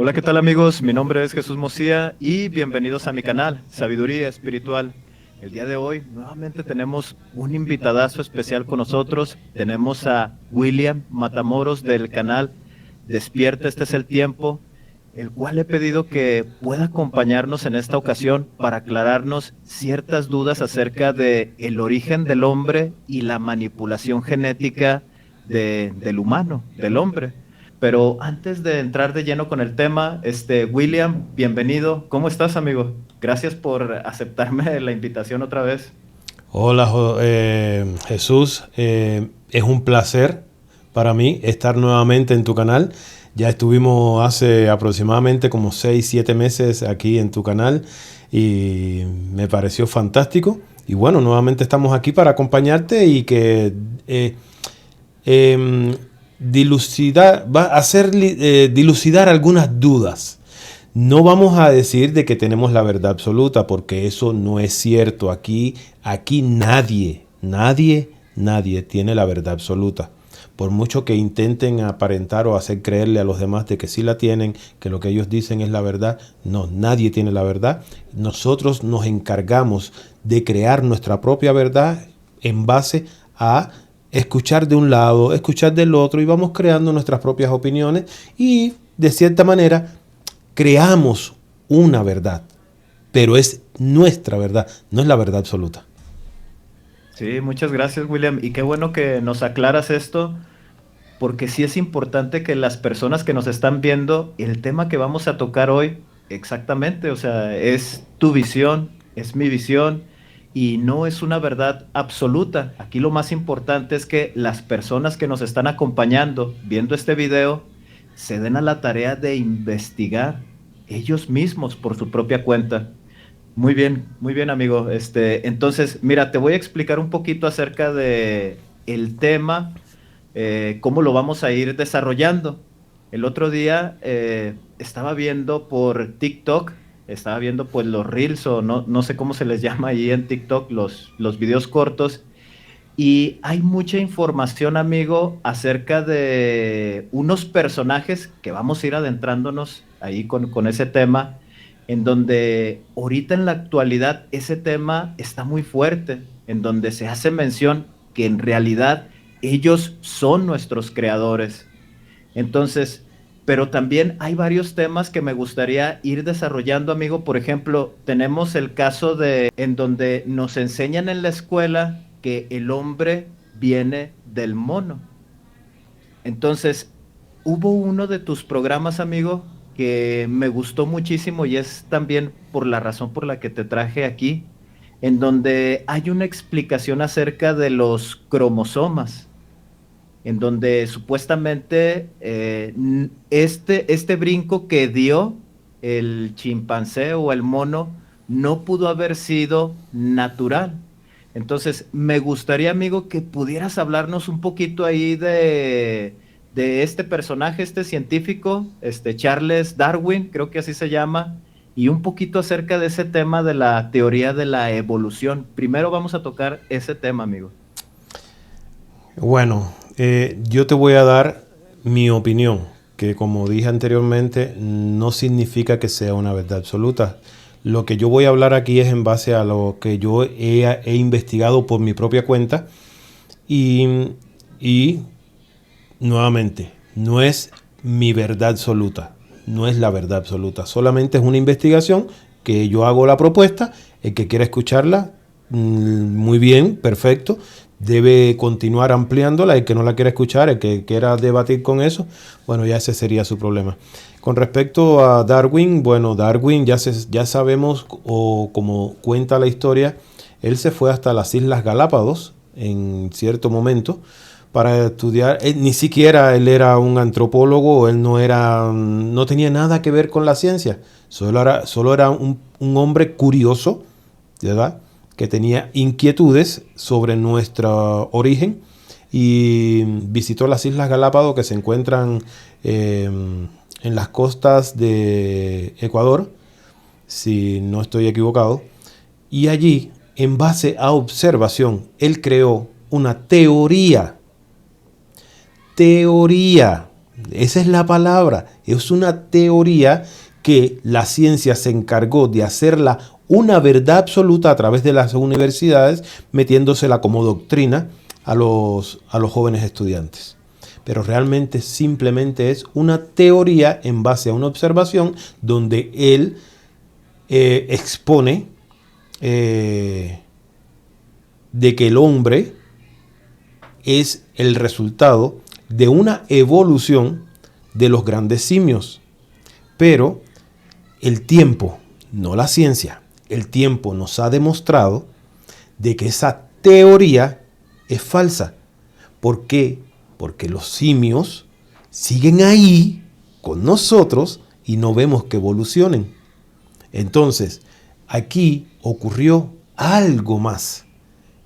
Hola, ¿qué tal amigos? Mi nombre es Jesús Mosía y bienvenidos a mi canal, Sabiduría Espiritual. El día de hoy nuevamente tenemos un invitadazo especial con nosotros. Tenemos a William Matamoros del canal Despierta, este es el tiempo, el cual he pedido que pueda acompañarnos en esta ocasión para aclararnos ciertas dudas acerca de el origen del hombre y la manipulación genética del humano, del hombre. Pero antes de entrar de lleno con el tema, William, bienvenido. ¿Cómo estás, amigo? Gracias por aceptarme la invitación otra vez. Hola Jesús, es un placer para mí estar nuevamente en tu canal. Ya estuvimos hace aproximadamente como 6, 7 meses aquí en tu canal y me pareció fantástico. Y bueno, nuevamente estamos aquí para acompañarte y que eh, va a hacer dilucidar algunas dudas. No vamos a decir de que tenemos la verdad absoluta, porque eso no es cierto. Aquí nadie tiene la verdad absoluta. Por mucho que intenten aparentar o hacer creerle a los demás de que sí la tienen, que lo que ellos dicen es la verdad, no, nadie tiene la verdad. Nosotros nos encargamos de crear nuestra propia verdad en base a escuchar de un lado, escuchar del otro, y vamos creando nuestras propias opiniones y de cierta manera creamos una verdad, pero es nuestra verdad, no es la verdad absoluta. Sí, muchas gracias, William. Y qué bueno que nos aclaras esto, porque sí es importante que las personas que nos están viendo, el tema que vamos a tocar hoy, exactamente, o sea, es tu visión, es mi visión, y no es una verdad absoluta. Aquí lo más importante es que las personas que nos están acompañando viendo este video se den a la tarea de investigar ellos mismos por su propia cuenta. Muy bien, amigo. Entonces, mira, te voy a explicar un poquito acerca de el tema, cómo lo vamos a ir desarrollando. El otro día estaba viendo por TikTok, estaba viendo pues los reels o no sé cómo se les llama ahí en TikTok, los videos cortos, y hay mucha información, amigo, acerca de unos personajes que vamos a ir adentrándonos ahí con ese tema, en donde ahorita en la actualidad ese tema está muy fuerte, en donde se hace mención que en realidad ellos son nuestros creadores. Entonces, pero también hay varios temas que me gustaría ir desarrollando, amigo. Por ejemplo, tenemos el caso de en donde nos enseñan en la escuela que el hombre viene del mono. Entonces, hubo uno de tus programas, amigo, que me gustó muchísimo y es también por la razón por la que te traje aquí, en donde hay una explicación acerca de los cromosomas, en donde supuestamente este brinco que dio el chimpancé o el mono no pudo haber sido natural. Entonces, me gustaría, amigo, que pudieras hablarnos un poquito ahí de este personaje, este científico, Charles Darwin, creo que así se llama, y un poquito acerca de ese tema de la teoría de la evolución. Primero vamos a tocar ese tema, amigo. Bueno, yo te voy a dar mi opinión, que como dije anteriormente, no significa que sea una verdad absoluta. Lo que yo voy a hablar aquí es en base a lo que yo he investigado por mi propia cuenta y, y nuevamente, no es mi verdad absoluta, no es la verdad absoluta, solamente es una investigación que yo hago la propuesta, el que quiera escucharla, muy bien, perfecto, debe continuar ampliándola, el que no la quiera escuchar, el que quiera debatir con eso, bueno, ya ese sería su problema. Con respecto a Darwin, bueno, Darwin ya sabemos, o como cuenta la historia, él se fue hasta las Islas Galápagos en cierto momento, para estudiar. Ni siquiera él era un antropólogo, él no tenía nada que ver con la ciencia, solo era un hombre curioso, ¿verdad? Que tenía inquietudes sobre nuestro origen y visitó las Islas Galápagos, que se encuentran en las costas de Ecuador, si no estoy equivocado, y allí, en base a observación, él creó una teoría Esa es la palabra. Es una teoría que la ciencia se encargó de hacerla una verdad absoluta a través de las universidades, metiéndosela como doctrina a los jóvenes estudiantes. Pero realmente simplemente es una teoría en base a una observación donde él expone de que el hombre es el resultado de una evolución de los grandes simios. Pero el tiempo, no la ciencia, el tiempo nos ha demostrado de que esa teoría es falsa. ¿Por qué? Porque los simios siguen ahí con nosotros y no vemos que evolucionen. Entonces, aquí ocurrió algo más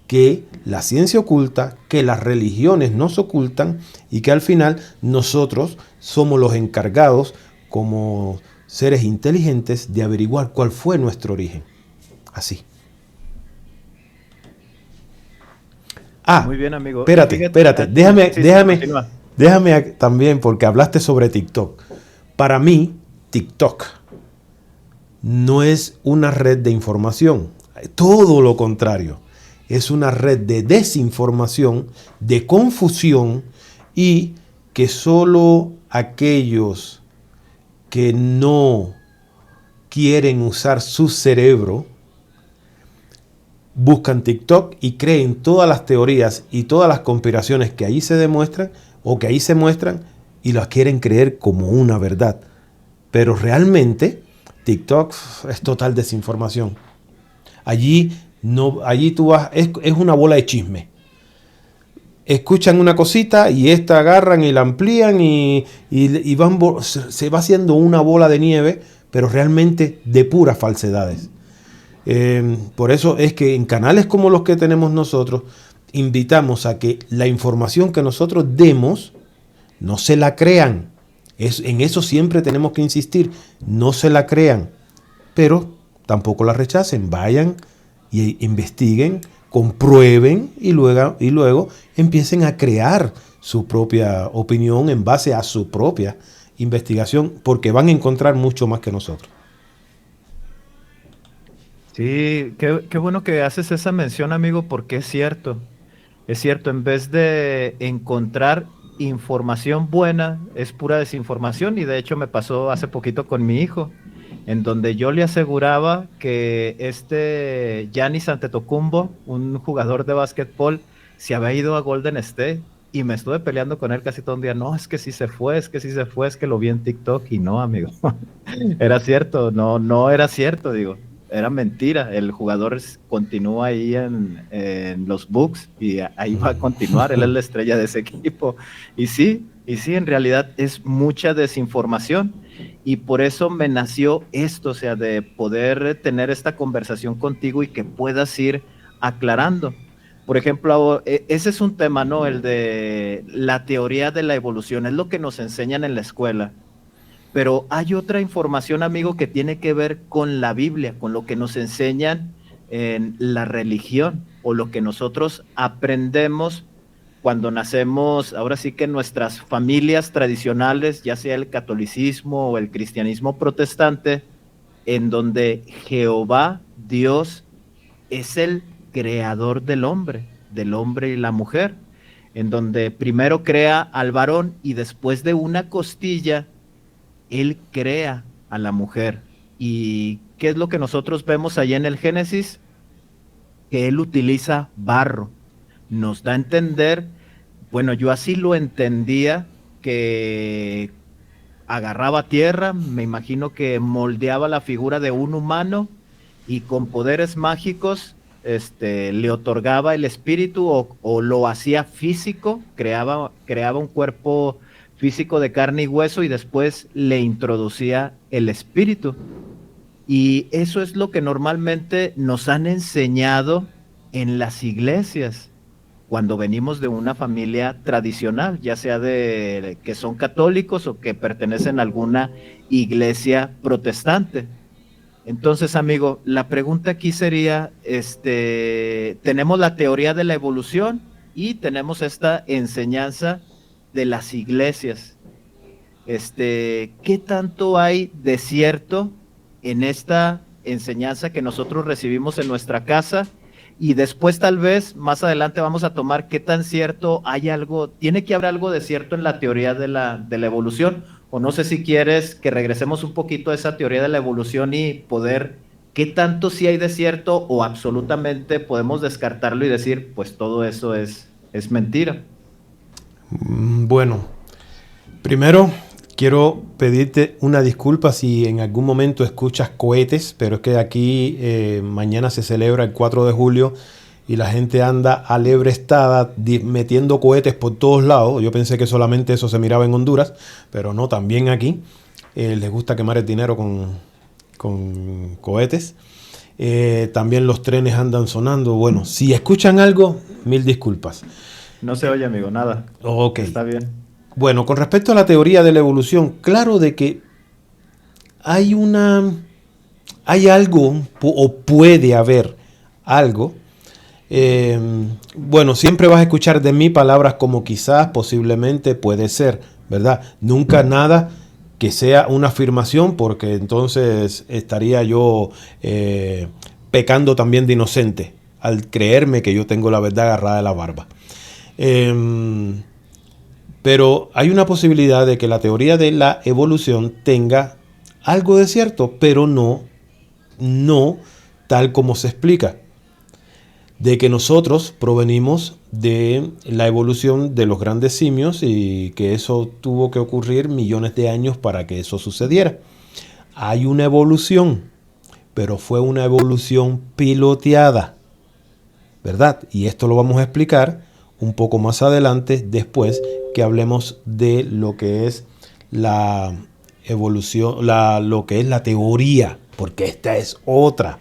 que la ciencia oculta, que las religiones nos ocultan y que al final nosotros somos los encargados como seres inteligentes de averiguar cuál fue nuestro origen. Así. Muy bien, amigo. Espérate. Déjame también, porque hablaste sobre TikTok. Para mí, TikTok no es una red de información. Todo lo contrario. Es una red de desinformación, de confusión y que solo aquellos que no quieren usar su cerebro buscan TikTok y creen todas las teorías y todas las conspiraciones que ahí se demuestran o que ahí se muestran y las quieren creer como una verdad. Pero realmente TikTok es total desinformación. Allí tú vas, es una bola de chisme. Escuchan una cosita y esta agarran y la amplían y se va haciendo una bola de nieve, pero realmente de puras falsedades. Por eso es que en canales como los que tenemos nosotros, invitamos a que la información que nosotros demos no se la crean. En eso siempre tenemos que insistir, no se la crean, pero tampoco la rechacen. Vayan y investiguen, comprueben y luego empiecen a crear su propia opinión en base a su propia investigación, porque van a encontrar mucho más que nosotros. Sí, qué bueno que haces esa mención, amigo, porque es cierto, en vez de encontrar información buena, es pura desinformación y de hecho me pasó hace poquito con mi hijo, en donde yo le aseguraba que este Giannis Antetokounmpo, un jugador de básquetbol, se había ido a Golden State y me estuve peleando con él casi todo un día. No, es que sí se fue, es que sí se fue, es que lo vi en TikTok y no, amigo. Era cierto, no era cierto, digo. Era mentira, el jugador continúa ahí en los Bucks y ahí va a continuar, él es la estrella de ese equipo. Y sí, en realidad es mucha desinformación y por eso me nació esto, o sea, de poder tener esta conversación contigo y que puedas ir aclarando. Por ejemplo, ese es un tema, ¿no? El de la teoría de la evolución, es lo que nos enseñan en la escuela. Pero hay otra información, amigo, que tiene que ver con la Biblia, con lo que nos enseñan en la religión o lo que nosotros aprendemos cuando nacemos, ahora sí que en nuestras familias tradicionales, ya sea el catolicismo o el cristianismo protestante, en donde Jehová, Dios, es el creador del hombre y la mujer, en donde primero crea al varón y después de una costilla él crea a la mujer. ¿Y qué es lo que nosotros vemos allá en el Génesis? Que él utiliza barro. Nos da a entender, bueno, yo así lo entendía, que agarraba tierra, me imagino que moldeaba la figura de un humano y con poderes mágicos le otorgaba el espíritu o lo hacía físico, creaba un cuerpo físico de carne y hueso y después le introducía el espíritu. Y eso es lo que normalmente nos han enseñado en las iglesias cuando venimos de una familia tradicional, ya sea de que son católicos o que pertenecen a alguna iglesia protestante. Entonces, amigo, la pregunta aquí sería, tenemos la teoría de la evolución y tenemos esta enseñanza de las iglesias. ¿qué tanto hay de cierto en esta enseñanza que nosotros recibimos en nuestra casa? Y después tal vez más adelante vamos a tomar qué tan cierto hay algo, tiene que haber algo de cierto en la teoría de la evolución, o no sé si quieres que regresemos un poquito a esa teoría de la evolución y poder, qué tanto sí hay de cierto o absolutamente podemos descartarlo y decir, pues todo eso es mentira. Bueno, primero quiero pedirte una disculpa si en algún momento escuchas cohetes, pero es que aquí mañana se celebra el 4 de julio y la gente anda alebrestada metiendo cohetes por todos lados. Yo pensé que solamente eso se miraba en Honduras, pero no, también aquí les gusta quemar el dinero con cohetes. También los trenes andan sonando. Bueno, si escuchan algo, mil disculpas. No se oye, amigo, nada. Ok. Está bien. Bueno, con respecto a la teoría de la evolución, claro de que hay hay algo, o puede haber algo. Bueno, siempre vas a escuchar de mí palabras como quizás, posiblemente, puede ser, ¿verdad? Nunca nada que sea una afirmación, porque entonces estaría yo pecando también de inocente al creerme que yo tengo la verdad agarrada de la barba. Pero hay una posibilidad de que la teoría de la evolución tenga algo de cierto, pero no tal como se explica. De que nosotros provenimos de la evolución de los grandes simios y que eso tuvo que ocurrir millones de años para que eso sucediera. Hay una evolución, pero fue una evolución piloteada, ¿verdad? Y esto lo vamos a explicar un poco más adelante, después que hablemos de lo que es la evolución, lo que es la teoría, porque esta es otra.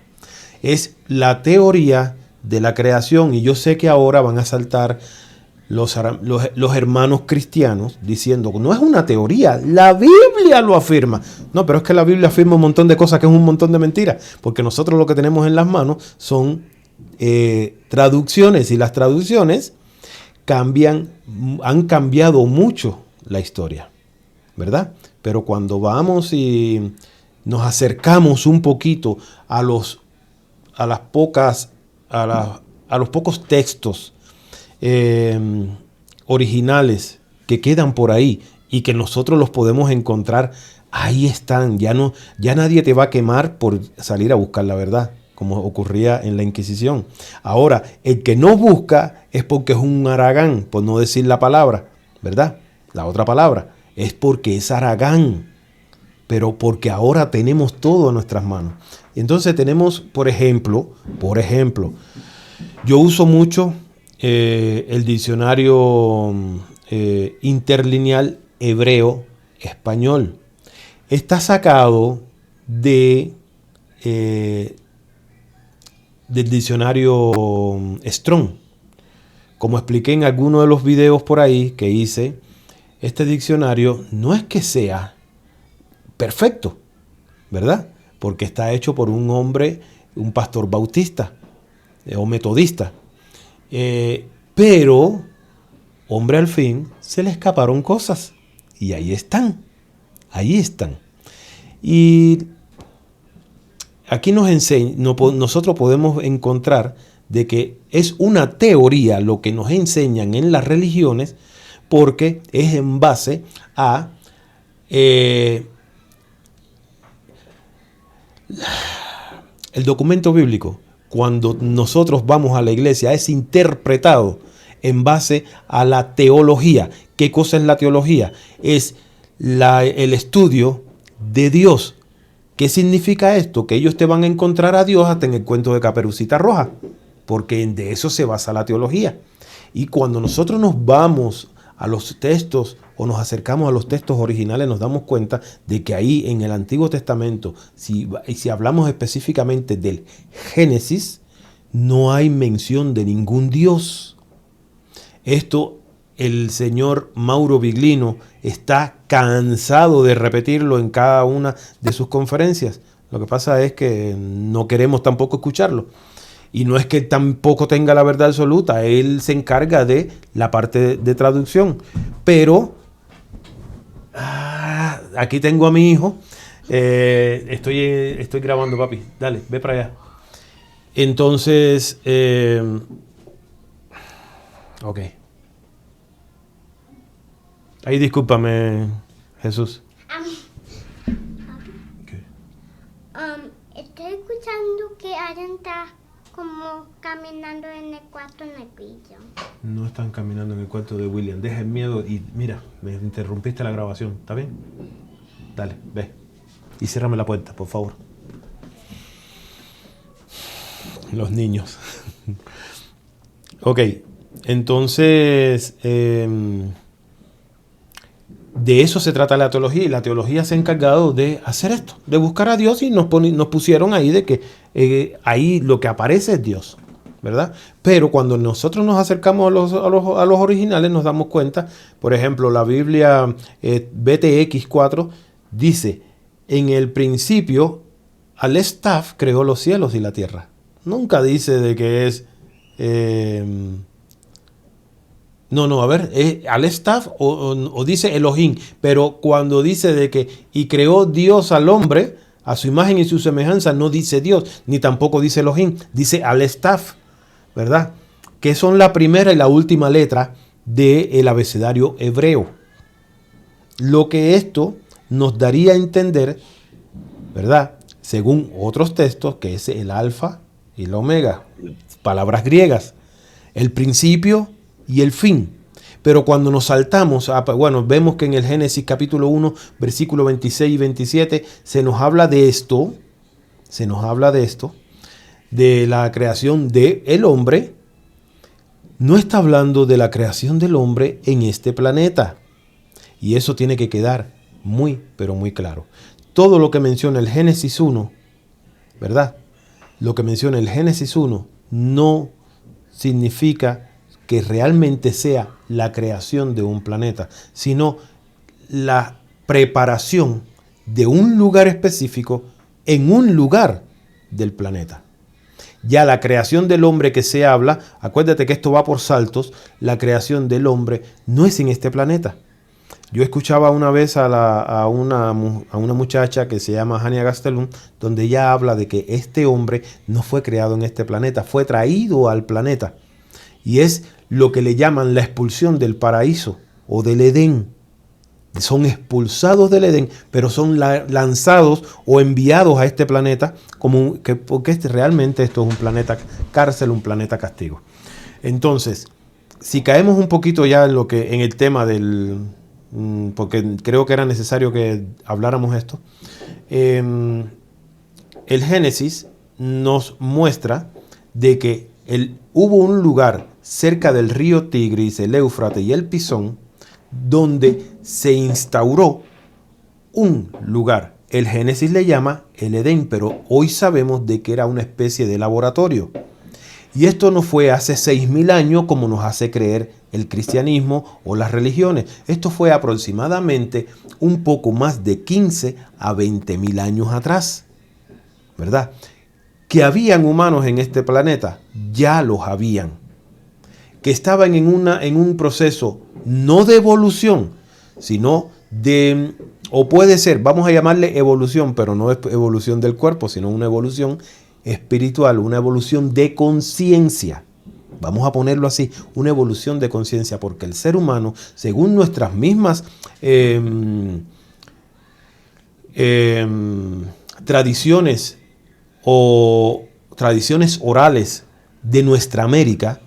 Es la teoría de la creación. Y yo sé que ahora van a saltar los hermanos cristianos diciendo, no es una teoría, la Biblia lo afirma. No, pero es que la Biblia afirma un montón de cosas que es un montón de mentiras, porque nosotros lo que tenemos en las manos son traducciones, y las traducciones han cambiado mucho la historia, ¿verdad? Pero cuando vamos y nos acercamos un poquito a los pocos textos originales que quedan por ahí y que nosotros los podemos encontrar, ahí están. Ya nadie te va a quemar por salir a buscar la verdad, como ocurría en la Inquisición. Ahora, el que no busca es porque es un haragán, por no decir la palabra, ¿verdad? La otra palabra, es porque es haragán, pero porque ahora tenemos todo en nuestras manos. Entonces tenemos, por ejemplo, yo uso mucho el diccionario interlineal hebreo-español. Está sacado del diccionario Strong. Como expliqué en alguno de los videos por ahí que hice, este diccionario no es que sea perfecto, ¿verdad? Porque está hecho por un hombre, un pastor bautista o metodista. Pero, hombre, al fin se le escaparon cosas. Y ahí están. Y aquí nosotros podemos encontrar de que es una teoría lo que nos enseñan en las religiones, porque es en base a el documento bíblico. Cuando nosotros vamos a la iglesia es interpretado en base a la teología. ¿Qué cosa es la teología? Es el estudio de Dios. ¿Qué significa esto? Que ellos te van a encontrar a Dios hasta en el cuento de Caperucita Roja, porque de eso se basa la teología. Y cuando nosotros nos vamos a los textos o nos acercamos a los textos originales, nos damos cuenta de que ahí en el Antiguo Testamento, si hablamos específicamente del Génesis, no hay mención de ningún Dios. Esto el señor Mauro Biglino está cansado de repetirlo en cada una de sus conferencias. Lo que pasa es que no queremos tampoco escucharlo. Y no es que tampoco tenga la verdad absoluta, él se encarga de la parte de traducción. Pero aquí tengo a mi hijo. Estoy grabando, papi. Dale, ve para allá. Entonces, ok. Ahí discúlpame, Jesús. Okay. Estoy escuchando que Aaron está como caminando en el cuarto en el piso. No están caminando en el cuarto de William. Deja el miedo y mira, me interrumpiste la grabación. ¿Está bien? Dale, ve. Y ciérrame la puerta, por favor. Los niños. Ok, entonces de eso se trata la teología, y la teología se ha encargado de hacer esto, de buscar a Dios, y nos pusieron ahí de que ahí lo que aparece es Dios, ¿verdad? Pero cuando nosotros nos acercamos a los originales nos damos cuenta, por ejemplo, la Biblia BTX 4 dice, en el principio Al-Staff creó los cielos y la tierra. Nunca dice de que es... Al-Staff o dice Elohim, pero cuando dice de que y creó Dios al hombre a su imagen y su semejanza, no dice Dios, ni tampoco dice Elohim, dice Al-Staff, ¿verdad? Que son la primera y la última letra del abecedario hebreo. Lo que esto nos daría a entender, ¿verdad? Según otros textos, que es el alfa y el omega, palabras griegas, el principio y el fin. Pero cuando nos saltamos, vemos que en el Génesis capítulo 1, versículo 26 y 27, se nos habla de esto, de la creación del hombre. No está hablando de la creación del hombre en este planeta. Y eso tiene que quedar muy, pero muy claro. Todo lo que menciona el Génesis 1, ¿verdad? Lo que menciona el Génesis 1 no significa que realmente sea la creación de un planeta, sino la preparación de un lugar específico en un lugar del planeta. Ya la creación del hombre que se habla, acuérdate que esto va por saltos, la creación del hombre no es en este planeta. Yo escuchaba una vez a una muchacha que se llama Hania Gastelum, donde ella habla de que este hombre no fue creado en este planeta, fue traído al planeta. Y es lo que le llaman la expulsión del paraíso o del Edén. Son expulsados del Edén, pero son lanzados o enviados a este planeta porque realmente esto es un planeta cárcel, un planeta castigo. Entonces, si caemos un poquito ya en el tema porque creo que era necesario que habláramos esto, el Génesis nos muestra de que hubo un lugar cerca del río Tigris, el Éufrates y el Pisón, donde se instauró un lugar. El Génesis le llama el Edén, pero hoy sabemos de que era una especie de laboratorio. Y esto no fue hace 6.000 años como nos hace creer el cristianismo o las religiones. Esto fue aproximadamente un poco más de 15 a 20.000 años atrás, ¿verdad? Que habían humanos en este planeta, ya los habían. Que estaban en un proceso no de evolución, sino o puede ser, vamos a llamarle evolución, pero no es evolución del cuerpo, sino una evolución espiritual, una evolución de conciencia. Vamos a ponerlo así, una evolución de conciencia, porque el ser humano, según nuestras mismas tradiciones o tradiciones orales de nuestra América,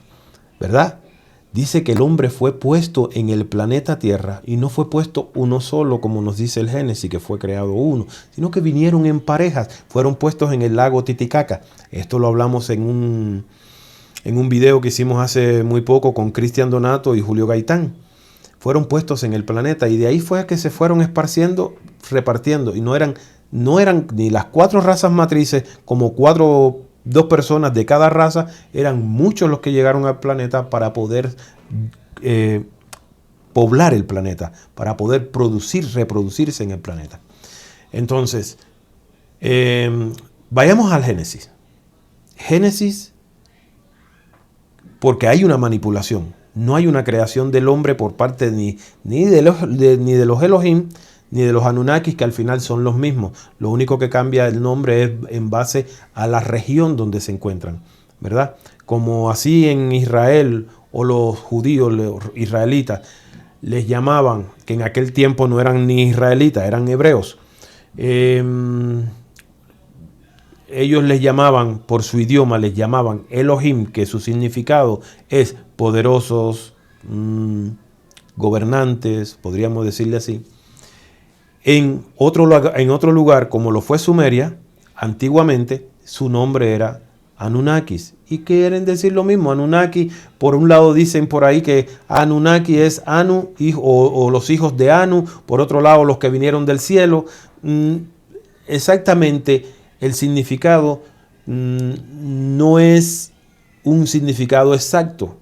¿verdad? Dice que el hombre fue puesto en el planeta Tierra y no fue puesto uno solo, como nos dice el Génesis, que fue creado uno, sino que vinieron en parejas, fueron puestos en el lago Titicaca. Esto lo hablamos en un video que hicimos hace muy poco con Cristian Donato y Julio Gaitán. Fueron puestos en el planeta y de ahí fue que se fueron esparciendo, repartiendo, y no eran ni las 4 razas matrices como 2 personas de cada raza, eran muchos los que llegaron al planeta para poder poblar el planeta, para poder reproducirse en el planeta. Entonces, vayamos al Génesis. Génesis, porque hay una manipulación, no hay una creación del hombre por parte ni de los Elohim, ni de los Anunnakis, que al final son los mismos. Lo único que cambia el nombre es en base a la región donde se encuentran, ¿verdad? Como así en Israel, o los judíos, los israelitas, les llamaban, que en aquel tiempo no eran ni israelitas, eran hebreos. Ellos les llamaban, por su idioma, les llamaban Elohim, que su significado es poderosos, gobernantes, podríamos decirle así. En otro lugar, como lo fue Sumeria, antiguamente su nombre era Anunnakis. Y quieren decir lo mismo. Anunnaki, por un lado dicen por ahí que Anunnaki es Anu, o los hijos de Anu, por otro lado los que vinieron del cielo. Exactamente el significado no es un significado exacto.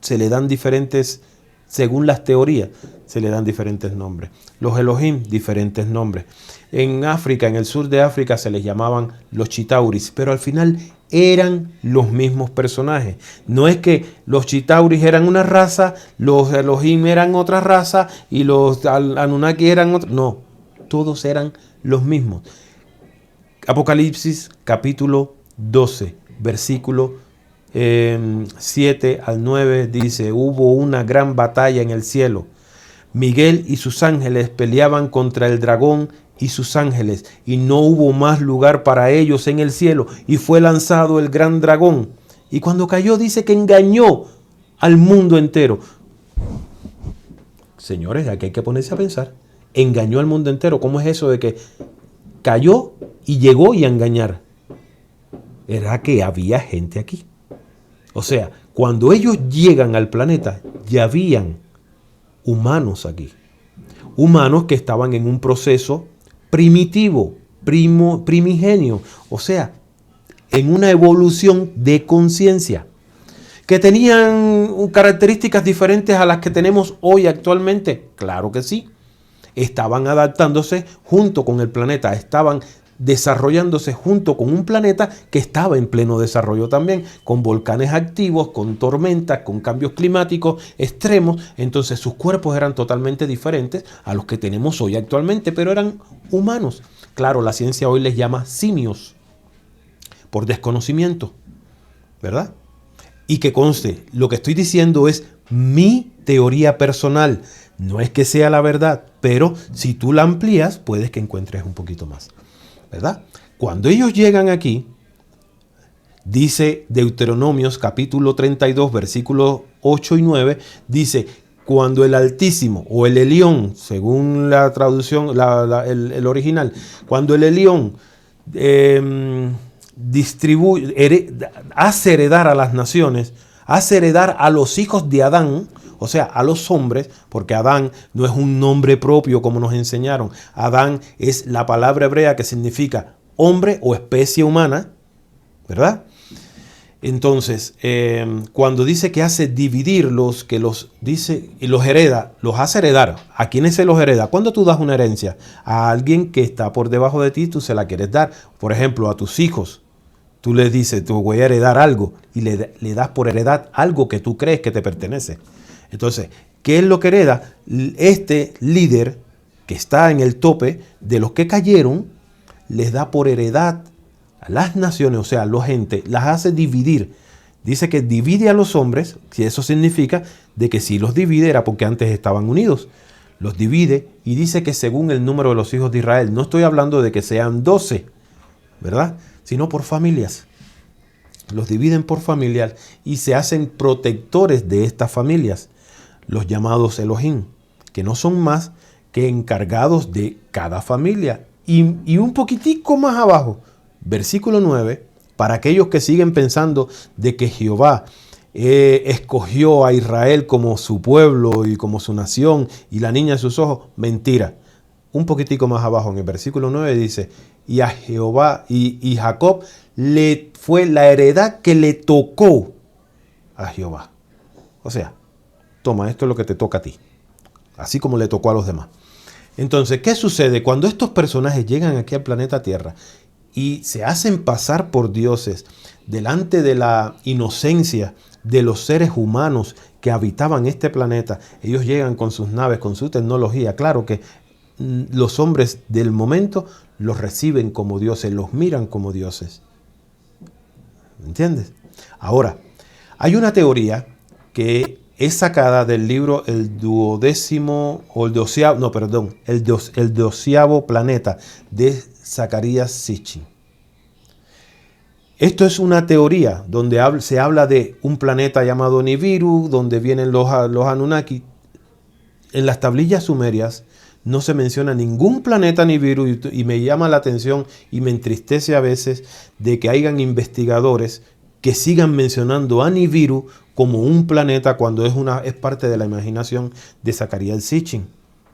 Se le dan diferentes, según las teorías, se le dan diferentes nombres. Los Elohim, diferentes nombres. En África, en el sur de África, se les llamaban los Chitauris, pero al final eran los mismos personajes. No es que los Chitauris eran una raza, los Elohim eran otra raza y los Anunnaki eran otra. No, todos eran los mismos. Apocalipsis capítulo 12, versículo 7 al 9 dice: hubo una gran batalla en el cielo. Miguel y sus ángeles peleaban contra el dragón y sus ángeles, y no hubo más lugar para ellos en el cielo, y fue lanzado el gran dragón. Y cuando cayó dice que engañó al mundo entero. Señores, aquí hay que ponerse a pensar. Engañó al mundo entero. ¿Cómo es eso de que cayó y llegó y a engañar? Era que había gente aquí. O sea, cuando ellos llegan al planeta, ya habían humanos aquí. Humanos que estaban en un proceso primitivo, primigenio. O sea, en una evolución de conciencia. ¿Que tenían características diferentes a las que tenemos hoy actualmente? Claro que sí. Estaban adaptándose junto con el planeta, estaban desarrollándose junto con un planeta que estaba en pleno desarrollo también, con volcanes activos, con tormentas, con cambios climáticos extremos. Entonces sus cuerpos eran totalmente diferentes a los que tenemos hoy actualmente, pero eran humanos. Claro, la ciencia hoy les llama simios por desconocimiento, ¿verdad? Y que conste, lo que estoy diciendo es mi teoría personal. No es que sea la verdad, pero si tú la amplías, puedes que encuentres un poquito más, ¿verdad? Cuando ellos llegan aquí, dice Deuteronomios capítulo 32, versículos 8 y 9, dice: cuando el Altísimo, o el Elión, según la traducción, el original, cuando el Elión hace heredar a las naciones, hace heredar a los hijos de Adán, o sea, a los hombres, porque Adán no es un nombre propio como nos enseñaron. Adán es la palabra hebrea que significa hombre o especie humana, ¿verdad? Entonces, cuando dice que hace dividirlos, que los dice y los hereda, los hace heredar. ¿A quiénes se los hereda? Cuando tú das una herencia a alguien que está por debajo de ti, tú se la quieres dar. Por ejemplo, a tus hijos. Tú les dices, te voy a heredar algo, y le das por heredad algo que tú crees que te pertenece. Entonces, ¿qué es lo que hereda? Este líder que está en el tope de los que cayeron, les da por heredad a las naciones, o sea, a la gente, las hace dividir. Dice que divide a los hombres, si eso significa de que si los divide era porque antes estaban unidos. Los divide y dice que según el número de los hijos de Israel. No estoy hablando de que sean 12, ¿verdad? Sino por familias. Los dividen por familias y se hacen protectores de estas familias, los llamados Elohim, que no son más que encargados de cada familia. Y un poquitico más abajo, versículo 9, para aquellos que siguen pensando de que Jehová escogió a Israel como su pueblo y como su nación y la niña de sus ojos, mentira. Un poquitico más abajo en el versículo 9 dice: y a Jehová y Jacob le fue la heredad que le tocó a Jehová. O sea, toma, esto es lo que te toca a ti, así como le tocó a los demás. Entonces, ¿qué sucede? Cuando estos personajes llegan aquí al planeta Tierra y se hacen pasar por dioses delante de la inocencia de los seres humanos que habitaban este planeta, ellos llegan con sus naves, con su tecnología. Claro que los hombres del momento los reciben como dioses, los miran como dioses. ¿Entiendes? Ahora, hay una teoría que es sacada del libro el doceavo planeta de Zecharia Sitchin. Esto es una teoría donde se habla de un planeta llamado Nibiru, donde vienen los Anunnaki. En las tablillas sumerias no se menciona ningún planeta Nibiru y me llama la atención y me entristece a veces de que hayan investigadores que sigan mencionando a Nibiru como un planeta cuando es parte de la imaginación de Zecharia Sitchin,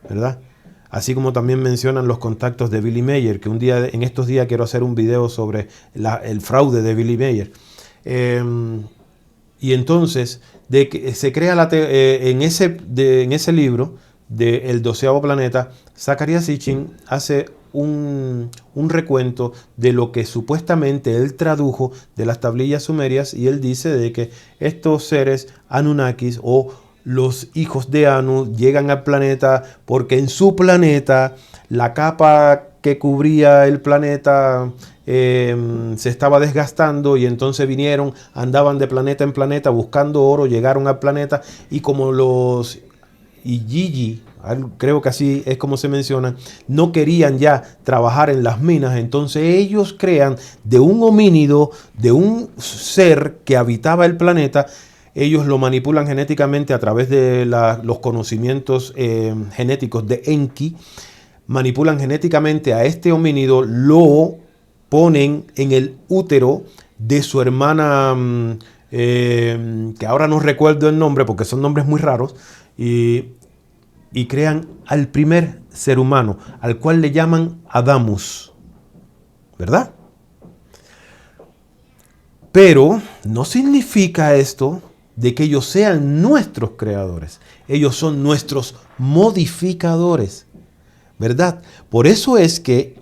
¿verdad? Así como también mencionan los contactos de Billy Mayer, que en estos días quiero hacer un video sobre el fraude de Billy Mayer. Y entonces, de que se crea en ese libro, de El doceavo planeta, Zecharia Sitchin hace un recuento de lo que supuestamente él tradujo de las tablillas sumerias, y él dice de que estos seres Anunnakis o los hijos de Anu llegan al planeta porque en su planeta la capa que cubría el planeta se estaba desgastando, y entonces vinieron, andaban de planeta en planeta buscando oro, llegaron al planeta, y como los Igigi, creo que así es como se menciona, no querían ya trabajar en las minas, entonces ellos crean de un homínido, de un ser que habitaba el planeta. Ellos lo manipulan genéticamente a través de los conocimientos genéticos de Enki. Manipulan genéticamente a este homínido, lo ponen en el útero de su hermana, que ahora no recuerdo el nombre porque son nombres muy raros, y crean al primer ser humano, al cual le llaman Adamus, ¿verdad? Pero no significa esto de que ellos sean nuestros creadores. Ellos son nuestros modificadores, ¿verdad? Por eso es que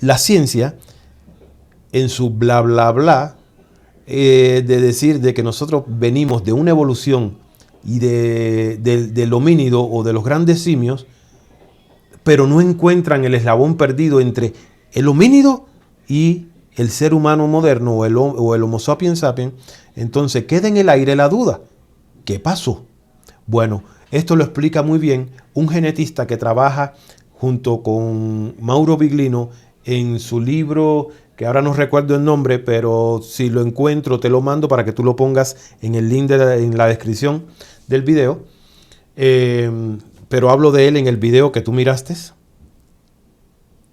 la ciencia, en su bla bla bla, de decir de que nosotros venimos de una evolución y del homínido o de los grandes simios, pero no encuentran el eslabón perdido entre el homínido y el ser humano moderno o el Homo sapiens sapiens. Entonces queda en el aire la duda. ¿Qué pasó? Bueno, esto lo explica muy bien un genetista que trabaja junto con Mauro Biglino en su libro, que ahora no recuerdo el nombre, pero si lo encuentro te lo mando para que tú lo pongas en el link en la descripción del video. Pero hablo de él en el video que tú miraste.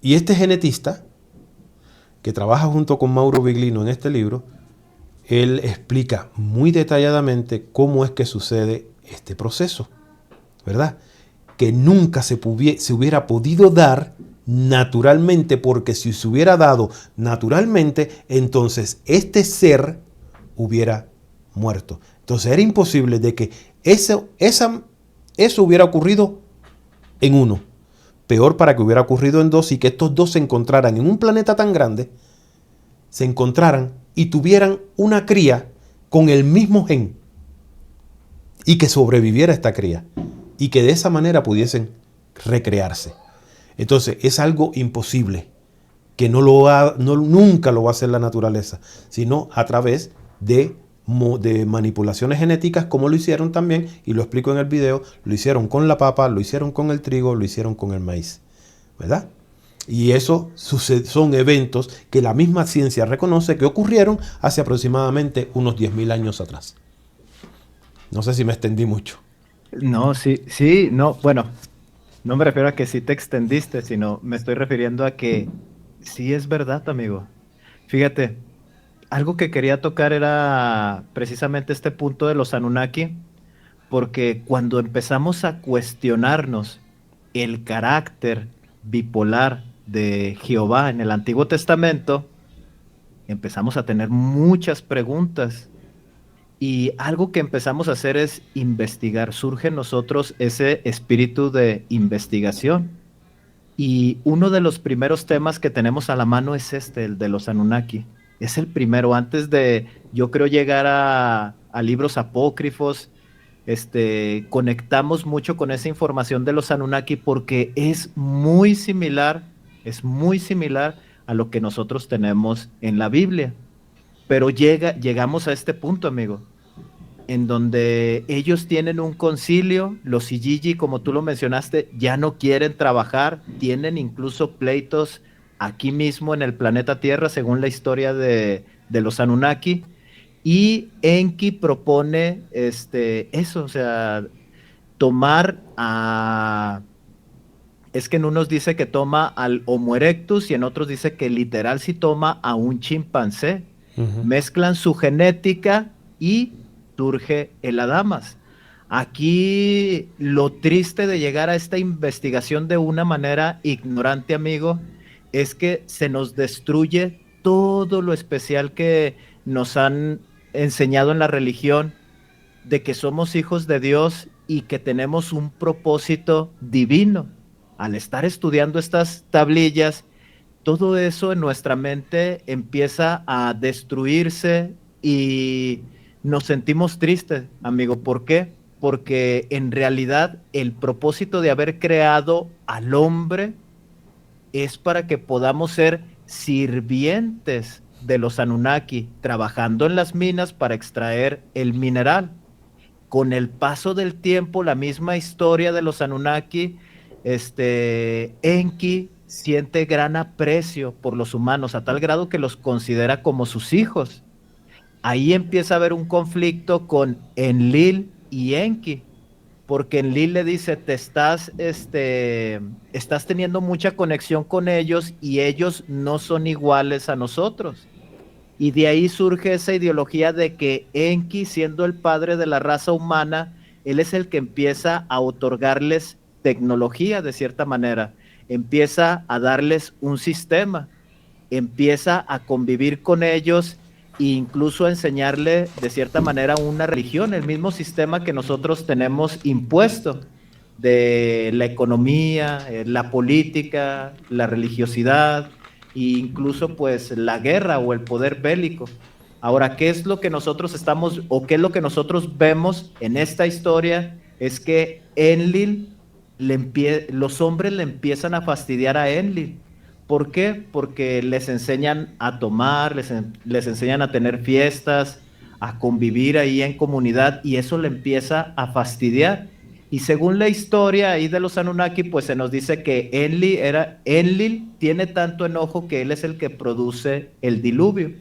Y este genetista, que trabaja junto con Mauro Biglino en este libro, él explica muy detalladamente cómo es que sucede este proceso, ¿verdad? Que nunca se hubiera podido dar naturalmente, porque si se hubiera dado naturalmente, entonces este ser hubiera muerto. Entonces era imposible de que eso hubiera ocurrido en uno. Peor para que hubiera ocurrido en dos, y que estos dos se encontraran en un planeta tan grande, se encontraran y tuvieran una cría con el mismo gen, y que sobreviviera esta cría, y que de esa manera pudiesen recrearse. Entonces es algo imposible, que nunca lo va a hacer la naturaleza, sino a través de manipulaciones genéticas, como lo hicieron también, y lo explico en el video, lo hicieron con la papa, lo hicieron con el trigo, lo hicieron con el maíz, ¿verdad? Y eso son eventos que la misma ciencia reconoce que ocurrieron hace aproximadamente unos 10.000 años atrás. No sé si me extendí mucho. No, sí, no, bueno, no me refiero a que sí te extendiste, sino me estoy refiriendo a que sí es verdad, amigo. Fíjate, algo que quería tocar era precisamente este punto de los Anunnaki, porque cuando empezamos a cuestionarnos el carácter bipolar de Jehová en el Antiguo Testamento, empezamos a tener muchas preguntas. Y algo que empezamos a hacer es investigar. Surge en nosotros ese espíritu de investigación. Y uno de los primeros temas que tenemos a la mano es el de los Anunnaki. Es el primero, antes de, yo creo, llegar a libros apócrifos. conectamos mucho con esa información de los Anunnaki porque es muy similar a lo que nosotros tenemos en la Biblia. Pero llegamos a este punto, amigo, en donde ellos tienen un concilio, los Igigi, como tú lo mencionaste, ya no quieren trabajar, tienen incluso pleitos aquí mismo en el planeta Tierra, según la historia de los Anunnaki, y Enki propone eso, o sea, tomar a... Es que en unos dice que toma al Homo erectus y en otros dice que literal sí toma a un chimpancé. Ujú. Mezclan su genética y surge el Adamas. Aquí lo triste de llegar a esta investigación de una manera ignorante, amigo, es que se nos destruye todo lo especial que nos han enseñado en la religión, de que somos hijos de Dios y que tenemos un propósito divino. Al estar estudiando estas tablillas, todo eso en nuestra mente empieza a destruirse y nos sentimos tristes, amigo. ¿Por qué? Porque en realidad el propósito de haber creado al hombre es para que podamos ser sirvientes de los Anunnaki, trabajando en las minas para extraer el mineral. Con el paso del tiempo, la misma historia de los Anunnaki, Enki siente gran aprecio por los humanos, a tal grado que los considera como sus hijos. Ahí empieza a haber un conflicto con Enlil y Enki, porque Enlil le dice, estás teniendo mucha conexión con ellos y ellos no son iguales a nosotros. Y de ahí surge esa ideología de que Enki, siendo el padre de la raza humana, él es el que empieza a otorgarles tecnología de cierta manera, empieza a darles un sistema, empieza a convivir con ellos e incluso a enseñarle de cierta manera una religión, el mismo sistema que nosotros tenemos impuesto de la economía, la política, la religiosidad e incluso pues la guerra o el poder bélico. Ahora, ¿qué es lo que nosotros estamos o qué es lo que nosotros vemos en esta historia? Es que Enlil los hombres le empiezan a fastidiar a Enlil. ¿Por qué? Porque les enseñan a tomar, les enseñan a tener fiestas, a convivir ahí en comunidad y eso le empieza a fastidiar. Y según la historia ahí de los Anunnaki, pues se nos dice que Enlil tiene tanto enojo que él es el que produce el diluvio.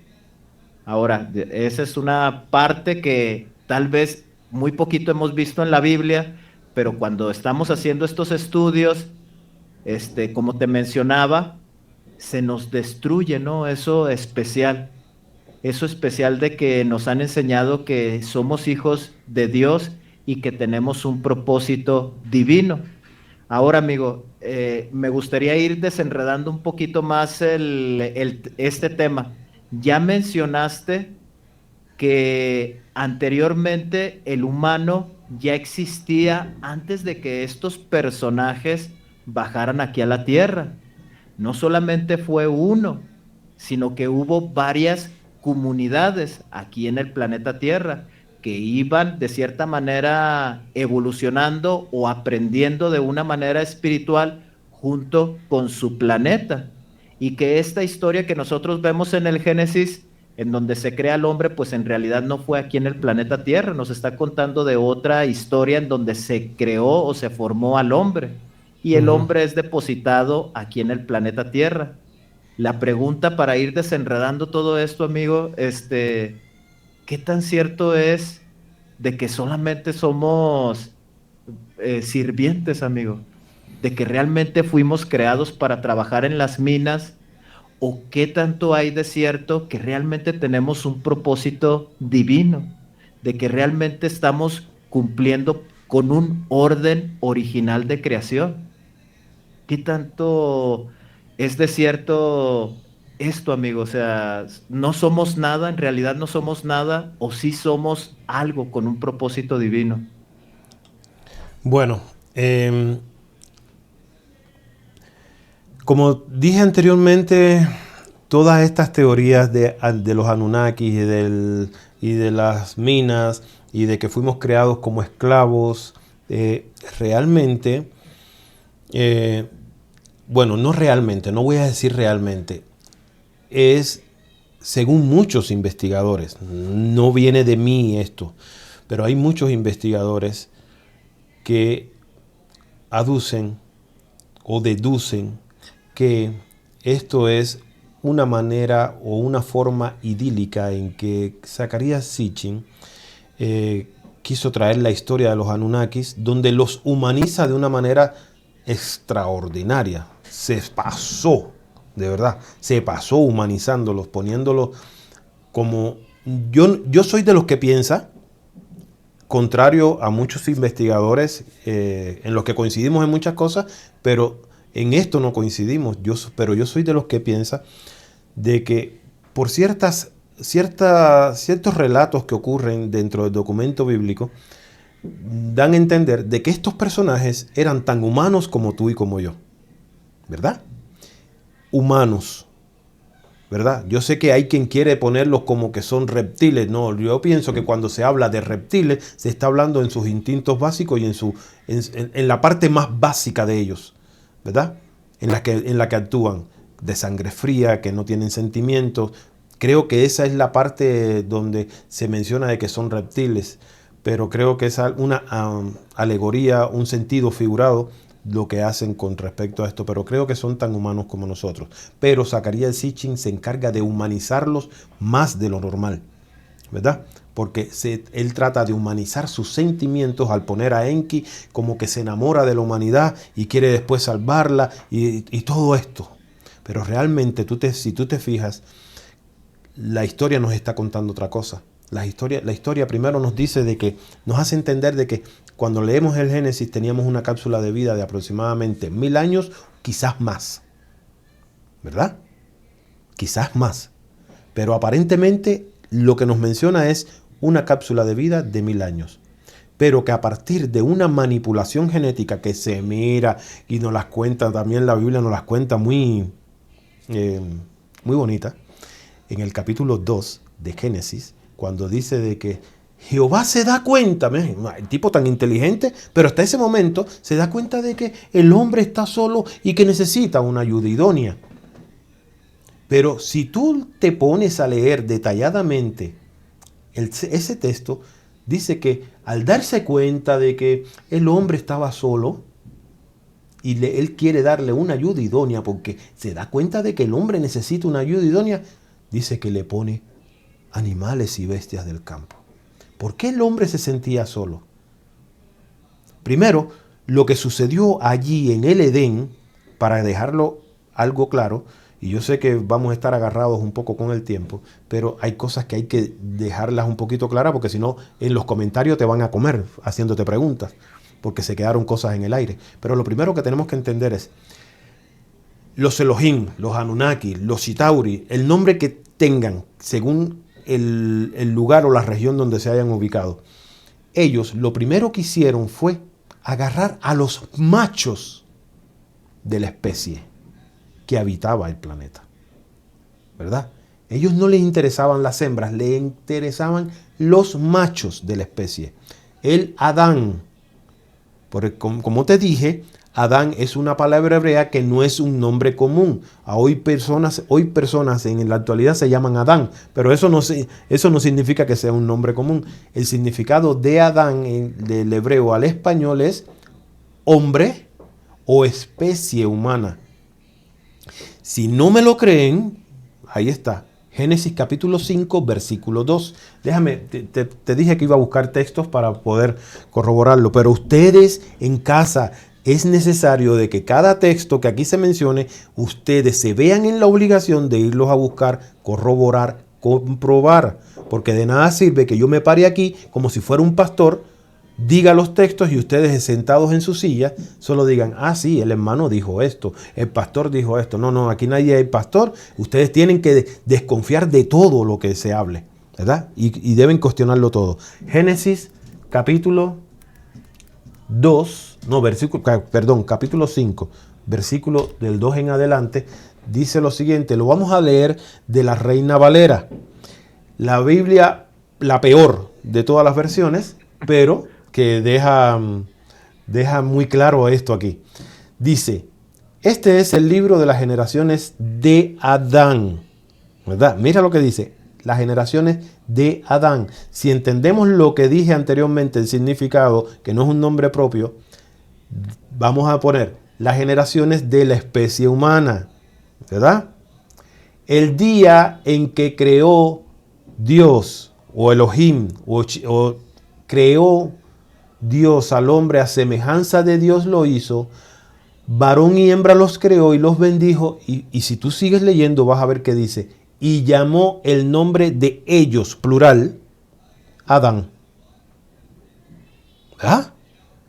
Ahora, esa es una parte que tal vez muy poquito hemos visto en la Biblia, pero cuando estamos haciendo estos estudios, como te mencionaba, se nos destruye, ¿no? Eso especial de que nos han enseñado que somos hijos de Dios y que tenemos un propósito divino. Ahora, amigo, me gustaría ir desenredando un poquito más este tema. Ya mencionaste que anteriormente el humano ya existía antes de que estos personajes bajaran aquí a la Tierra. No solamente fue uno, sino que hubo varias comunidades aquí en el planeta Tierra que iban de cierta manera evolucionando o aprendiendo de una manera espiritual junto con su planeta. Y que esta historia que nosotros vemos en el Génesis, en donde se crea el hombre, pues en realidad no fue aquí en el planeta Tierra, nos está contando de otra historia en donde se creó o se formó al hombre y el Ujú. hombre es depositado aquí en el planeta Tierra. La pregunta para ir desenredando todo esto, amigo, ¿qué tan cierto es de que solamente somos sirvientes, amigo? ¿De que realmente fuimos creados para trabajar en las minas? ¿O qué tanto hay de cierto que realmente tenemos un propósito divino? De que realmente estamos cumpliendo con un orden original de creación. ¿Qué tanto es de cierto esto, amigo? O sea, no somos nada, en realidad no somos nada, o sí somos algo con un propósito divino. Bueno, como dije anteriormente, todas estas teorías de los Anunnaki y de las minas y de que fuimos creados como esclavos. Realmente, bueno, no realmente, no voy a decir realmente, es según muchos investigadores, no viene de mí esto, pero hay muchos investigadores que aducen o deducen que esto es una manera o una forma idílica en que Zecharías Sitchin quiso traer la historia de los Anunnakis, donde los humaniza de una manera extraordinaria. Se pasó, de verdad, se pasó humanizándolos, poniéndolos como... Yo soy de los que piensa, contrario a muchos investigadores, en los que coincidimos en muchas cosas, pero en esto no coincidimos. Pero yo soy de los que piensa de que por ciertos relatos que ocurren dentro del documento bíblico, dan a entender de que estos personajes eran tan humanos como tú y como yo, ¿verdad? Humanos, ¿verdad? Yo sé que hay quien quiere ponerlos como que son reptiles. No, yo pienso que cuando se habla de reptiles, se está hablando en sus instintos básicos y en la parte más básica de ellos, ¿verdad? En la que actúan, de sangre fría, que no tienen sentimientos. Creo que esa es la parte donde se menciona de que son reptiles, pero creo que es una alegoría, un sentido figurado lo que hacen con respecto a esto, pero creo que son tan humanos como nosotros. Pero Zecharías Sitchin se encarga de humanizarlos más de lo normal, ¿verdad? Porque él trata de humanizar sus sentimientos al poner a Enki como que se enamora de la humanidad y quiere después salvarla y todo esto. Pero realmente, si tú te fijas, la historia nos está contando otra cosa. La historia primero nos dice de que, nos hace entender de que cuando leemos el Génesis teníamos una cápsula de vida de aproximadamente 1000 años, quizás más, ¿verdad? Quizás más. Pero aparentemente lo que nos menciona es una cápsula de vida de 1000 años. Pero que a partir de una manipulación genética que se mira y nos las cuenta, también la Biblia nos las cuenta muy bonita, en el capítulo 2 de Génesis, cuando dice de que Jehová se da cuenta, el tipo tan inteligente, pero hasta ese momento se da cuenta de que el hombre está solo y que necesita una ayuda idónea. Pero si tú te pones a leer detalladamente ese texto, dice que al darse cuenta de que el hombre estaba solo y él quiere darle una ayuda idónea porque se da cuenta de que el hombre necesita una ayuda idónea, dice que le pone animales y bestias del campo. ¿Por qué el hombre se sentía solo? Primero, lo que sucedió allí en el Edén, para dejarlo algo claro, y yo sé que vamos a estar agarrados un poco con el tiempo, pero hay cosas que hay que dejarlas un poquito claras, porque si no, en los comentarios te van a comer haciéndote preguntas, porque se quedaron cosas en el aire. Pero lo primero que tenemos que entender es, los Elohim, los Anunnaki, los Chitauri, el nombre que tengan, según el lugar o la región donde se hayan ubicado, ellos lo primero que hicieron fue agarrar a los machos de la especie que habitaba el planeta, ¿verdad? Ellos no les interesaban las hembras, les interesaban los machos de la especie. El Adán, porque como te dije, Adán es una palabra hebrea que no es un nombre común. Hoy personas en la actualidad se llaman Adán, pero eso no significa que sea un nombre común. El significado de Adán del hebreo al español es hombre o especie humana. Si no me lo creen, ahí está. Génesis capítulo 5, versículo 2. Déjame, te dije que iba a buscar textos para poder corroborarlo, pero ustedes en casa, es necesario de que cada texto que aquí se mencione, ustedes se vean en la obligación de irlos a buscar, corroborar, comprobar. Porque de nada sirve que yo me pare aquí como si fuera un pastor, diga los textos y ustedes sentados en su silla solo digan, ah sí, el hermano dijo esto, el pastor dijo esto. No, aquí nadie es pastor. Ustedes tienen que desconfiar de todo lo que se hable, ¿verdad? Y deben cuestionarlo todo. Génesis capítulo capítulo 5, versículo del 2 en adelante, dice lo siguiente. Lo vamos a leer de la Reina Valera. La Biblia, la peor, de todas las versiones, pero que deja muy claro esto aquí. Dice, este es el libro de las generaciones de Adán, ¿verdad? Mira lo que dice, las generaciones de Adán. Si entendemos lo que dije anteriormente, el significado, que no es un nombre propio, vamos a poner las generaciones de la especie humana, ¿verdad? El día en que creó Dios, o Elohim, o creó Dios al hombre a semejanza de Dios lo hizo, varón y hembra los creó y los bendijo. Y si tú sigues leyendo vas a ver que dice, y llamó el nombre de ellos, plural, Adán. ¿Ah?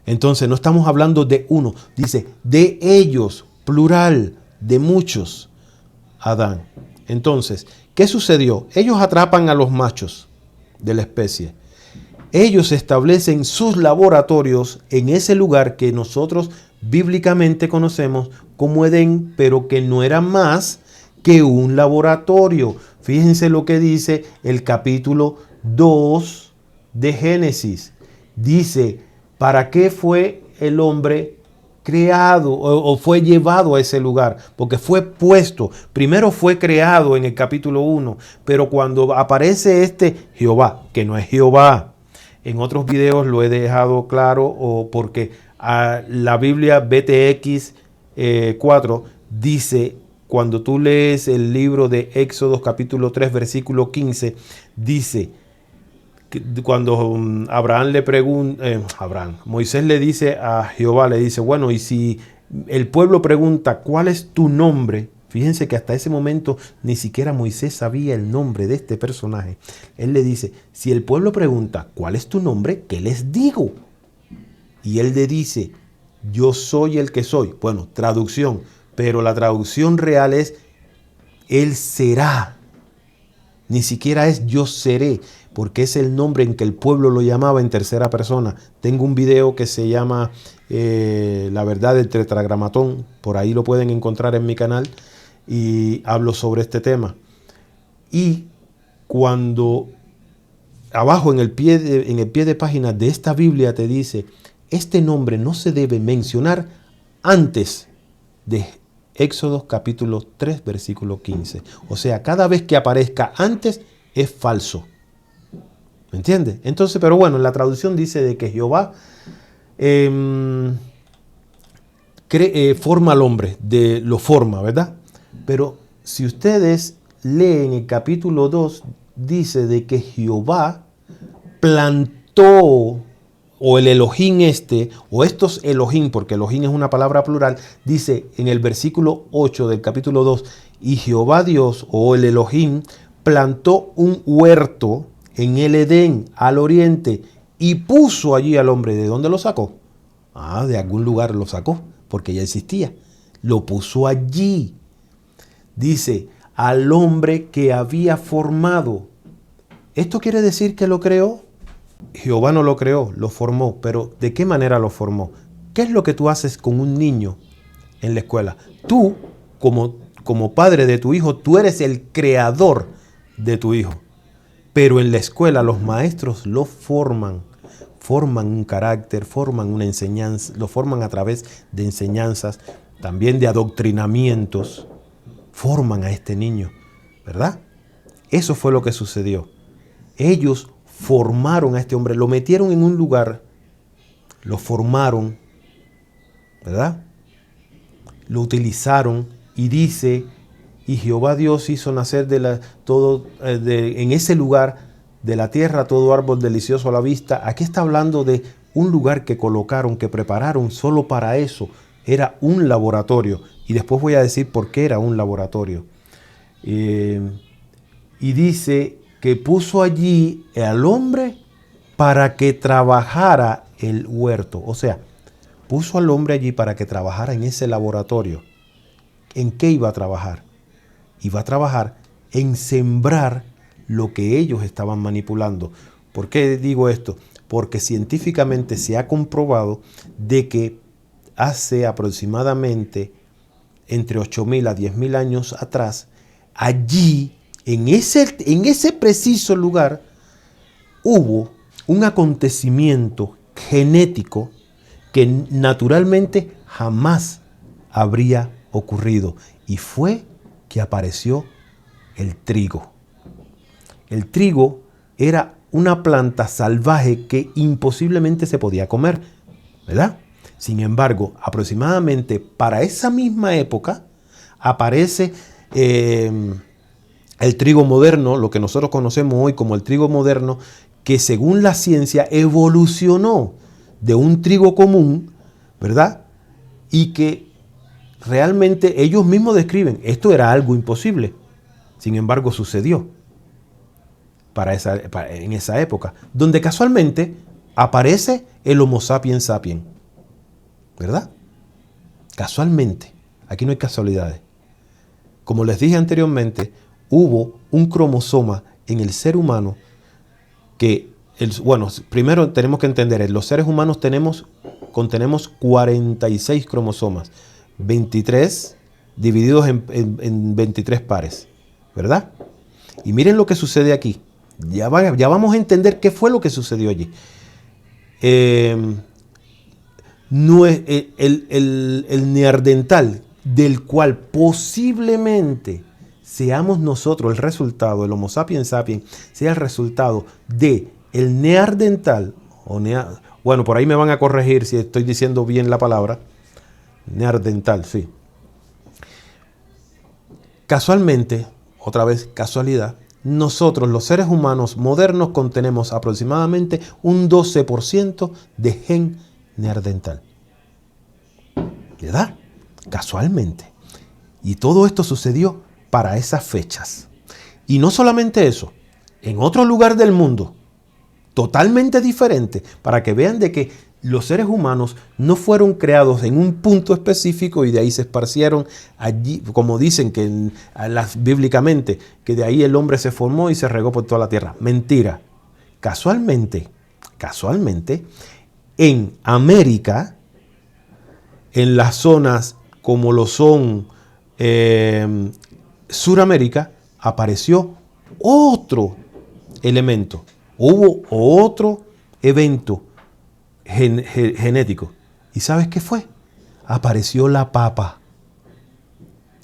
Entonces no estamos hablando de uno, dice de ellos, plural, de muchos, Adán. Entonces, ¿qué sucedió? Ellos atrapan a los machos de la especie. Ellos establecen sus laboratorios en ese lugar que nosotros bíblicamente conocemos como Edén, pero que no era más que un laboratorio. Fíjense lo que dice el capítulo 2 de Génesis. Dice, ¿para qué fue el hombre creado o fue llevado a ese lugar? Porque fue puesto, primero fue creado en el capítulo 1, pero cuando aparece este Jehová, que no es Jehová, en otros videos lo he dejado claro, o porque la Biblia BTX 4 dice, cuando tú lees el libro de Éxodo capítulo 3 versículo 15, dice, cuando Abraham le pregunta, Moisés le dice a Jehová, le dice, bueno, y si el pueblo pregunta, ¿cuál es tu nombre? Fíjense que hasta ese momento ni siquiera Moisés sabía el nombre de este personaje. Él le dice, si el pueblo pregunta, ¿cuál es tu nombre? ¿Qué les digo? Y él le dice, yo soy el que soy. Bueno, traducción, pero la traducción real es, él será. Ni siquiera es yo seré, porque es el nombre en que el pueblo lo llamaba en tercera persona. Tengo un video que se llama La verdad del tetragramatón, por ahí lo pueden encontrar en mi canal, y hablo sobre este tema. Y cuando abajo en el pie de página de esta Biblia te dice, este nombre no se debe mencionar antes de Éxodo capítulo 3 versículo 15. O sea, cada vez que aparezca antes es falso. ¿Me entiendes? Entonces, pero bueno, la traducción dice de que Jehová forma al hombre, lo forma, ¿verdad? Pero si ustedes leen el capítulo 2, dice de que Jehová plantó, o el Elohim o estos Elohim, porque Elohim es una palabra plural, dice en el versículo 8 del capítulo 2, y Jehová Dios, o el Elohim, plantó un huerto en el Edén, al oriente, y puso allí al hombre. ¿De dónde lo sacó? De algún lugar lo sacó, porque ya existía. Lo puso allí. Dice, al hombre que había formado. ¿Esto quiere decir que lo creó? Jehová no lo creó, lo formó. Pero ¿de qué manera lo formó? ¿Qué es lo que tú haces con un niño en la escuela? Tú, como padre de tu hijo, tú eres el creador de tu hijo. Pero en la escuela los maestros lo forman un carácter, forman una enseñanza, lo forman a través de enseñanzas, también de adoctrinamientos, forman a este niño, ¿verdad? Eso fue lo que sucedió. Ellos formaron a este hombre, lo metieron en un lugar, lo formaron, ¿verdad? Lo utilizaron y dice, y Jehová Dios hizo nacer en ese lugar de la tierra todo árbol delicioso a la vista. Aquí está hablando de un lugar que colocaron, que prepararon solo para eso. Era un laboratorio. Y después voy a decir por qué era un laboratorio. Y dice que puso allí al hombre para que trabajara el huerto. O sea, puso al hombre allí para que trabajara en ese laboratorio. ¿En qué iba a trabajar? Iba a trabajar en sembrar lo que ellos estaban manipulando. ¿Por qué digo esto? Porque científicamente se ha comprobado de que hace aproximadamente entre 8.000 a 10.000 años atrás, allí, en ese preciso lugar, hubo un acontecimiento genético que naturalmente jamás habría ocurrido. Y fue que apareció el trigo. El trigo era una planta salvaje que imposiblemente se podía comer, ¿verdad? Sin embargo, aproximadamente para esa misma época aparece el trigo moderno, lo que nosotros conocemos hoy como el trigo moderno, que según la ciencia evolucionó de un trigo común, ¿verdad? Y que realmente ellos mismos describen, esto era algo imposible. Sin embargo, sucedió en esa época, donde casualmente aparece el Homo sapiens sapiens, ¿verdad? Casualmente, aquí no hay casualidades. Como les dije anteriormente, hubo un cromosoma en el ser humano que, primero tenemos que entender, los seres humanos contenemos 46 cromosomas, 23 divididos en 23 pares, ¿verdad? Y miren lo que sucede aquí. Ya vamos a entender qué fue lo que sucedió allí. El neandertal, del cual posiblemente seamos nosotros el resultado, el Homo sapiens sapiens, sea el resultado de el neandertal, bueno, por ahí me van a corregir si estoy diciendo bien la palabra, neandertal, sí. Casualmente, otra vez casualidad, nosotros los seres humanos modernos contenemos aproximadamente un 12% de gen neandertal. ¿Verdad? Casualmente. Y todo esto sucedió para esas fechas. Y no solamente eso, en otro lugar del mundo, totalmente diferente, para que vean de que los seres humanos no fueron creados en un punto específico y de ahí se esparcieron allí, como dicen que bíblicamente, que de ahí el hombre se formó y se regó por toda la tierra. Mentira. Casualmente, en América, en las zonas como lo son Suramérica, apareció otro elemento. Hubo otro evento genético. ¿Y sabes qué fue? Apareció la papa.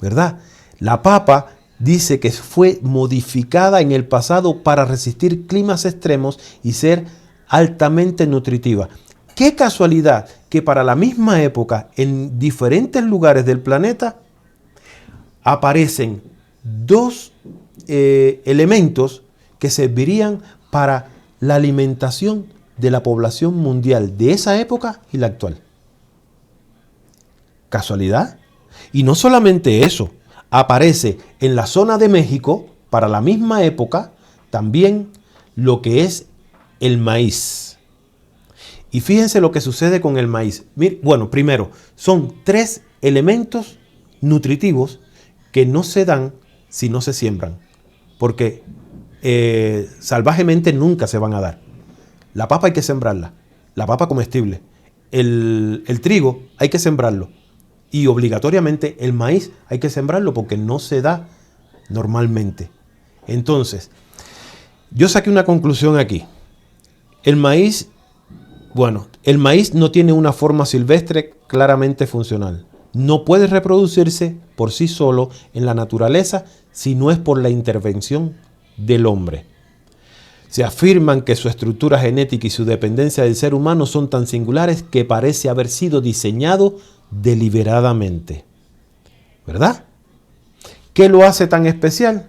¿Verdad? La papa dice que fue modificada en el pasado para resistir climas extremos y ser altamente nutritiva. Qué casualidad que para la misma época, en diferentes lugares del planeta, aparecen dos elementos que servirían para la alimentación de la población mundial de esa época y la actual. ¿Casualidad? Y no solamente eso, aparece en la zona de México, para la misma época, también lo que es el maíz. Y fíjense lo que sucede con el maíz. Bueno, primero, son 3 elementos nutritivos que no se dan si no se siembran, porque salvajemente nunca se van a dar. La papa hay que sembrarla, la papa comestible. El trigo hay que sembrarlo. Y obligatoriamente el maíz hay que sembrarlo porque no se da normalmente. Entonces, yo saqué una conclusión aquí. El maíz no tiene una forma silvestre claramente funcional. No puede reproducirse por sí solo en la naturaleza si no es por la intervención del hombre. Se afirman que su estructura genética y su dependencia del ser humano son tan singulares que parece haber sido diseñado deliberadamente. ¿Verdad? ¿Qué lo hace tan especial?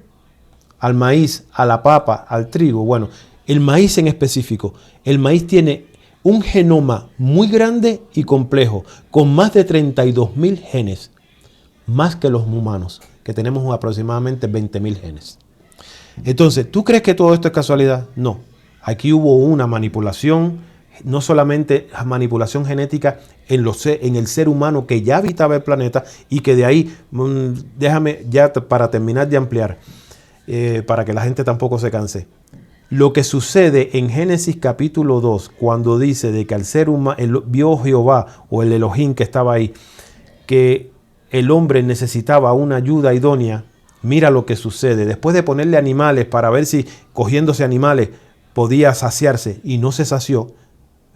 Al maíz, a la papa, al trigo. Bueno, el maíz en específico. El maíz tiene un genoma muy grande y complejo, con más de 32.000 genes, más que los humanos, que tenemos aproximadamente 20.000 genes. Entonces, ¿tú crees que todo esto es casualidad? No. Aquí hubo una manipulación, no solamente manipulación genética en el ser humano que ya habitaba el planeta y que de ahí, déjame ya para terminar de ampliar, para que la gente tampoco se canse. Lo que sucede en Génesis capítulo 2, cuando dice de que al ser humano, vio Jehová o el Elohim que estaba ahí, que el hombre necesitaba una ayuda idónea, mira lo que sucede. Después de ponerle animales para ver si, cogiéndose animales, podía saciarse y no se sació,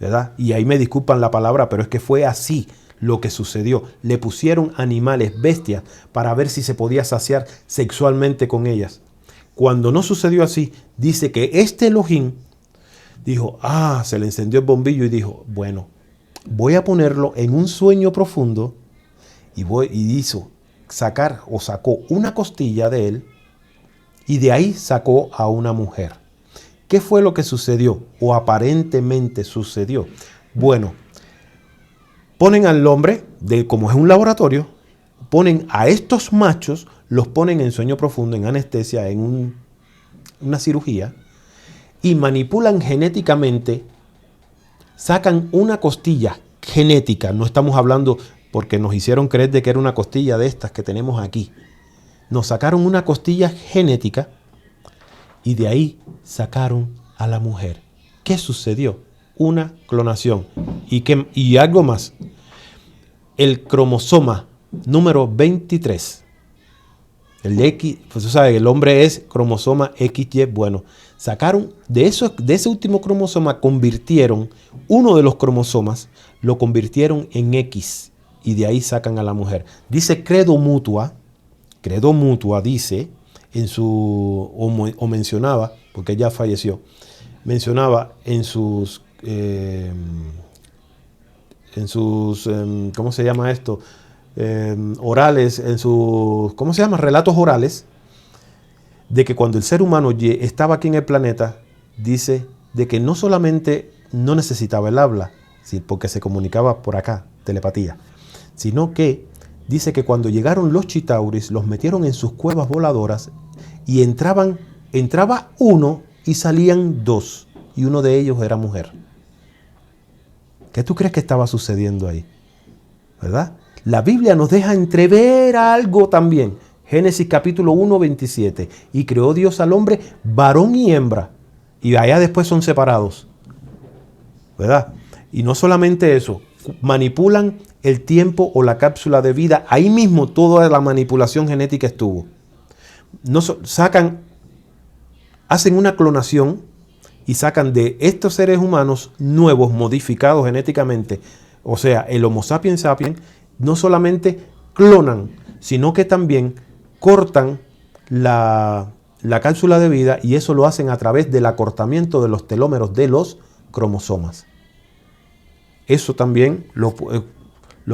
¿verdad? Y ahí me disculpan la palabra, pero es que fue así lo que sucedió. Le pusieron animales, bestias, para ver si se podía saciar sexualmente con ellas. Cuando no sucedió así, dice que este Elohim dijo, se le encendió el bombillo y dijo, bueno, voy a ponerlo en un sueño profundo y sacó una costilla de él y de ahí sacó a una mujer. ¿Qué fue lo que sucedió? O aparentemente sucedió. Bueno, ponen al hombre, como es un laboratorio, ponen a estos machos, los ponen en sueño profundo, en anestesia, en una cirugía, y manipulan genéticamente, sacan una costilla genética, no estamos hablando porque nos hicieron creer de que era una costilla de estas que tenemos aquí. Nos sacaron una costilla genética y de ahí sacaron a la mujer. ¿Qué sucedió? Una clonación. Y algo más. El cromosoma número 23. El X, pues tú sabes, el hombre es cromosoma XY. Bueno, sacaron de ese último cromosoma, convirtieron uno de los cromosomas, lo convirtieron en X y de ahí sacan a la mujer. Dice Credo Mutua dice o mencionaba, porque ella falleció, mencionaba en sus ¿cómo se llama esto? Orales, en sus, ¿cómo se llama? Relatos orales, de que cuando el ser humano estaba aquí en el planeta, dice de que no solamente no necesitaba el habla, ¿sí? Porque se comunicaba por acá, telepatía, sino que dice que cuando llegaron los chitauris, los metieron en sus cuevas voladoras y entraba uno y salían dos, y uno de ellos era mujer. ¿Qué tú crees que estaba sucediendo ahí? ¿Verdad? La Biblia nos deja entrever algo también. Génesis capítulo 1, 27. Y creó Dios al hombre varón y hembra. Y allá después son separados. ¿Verdad? Y no solamente eso, manipulan el tiempo o la cápsula de vida. Ahí mismo toda la manipulación genética estuvo. Hacen una clonación y sacan de estos seres humanos nuevos, modificados genéticamente. O sea, el Homo sapiens sapiens, no solamente clonan, sino que también cortan la cápsula de vida, y eso lo hacen a través del acortamiento de los telómeros de los cromosomas. Eso también lo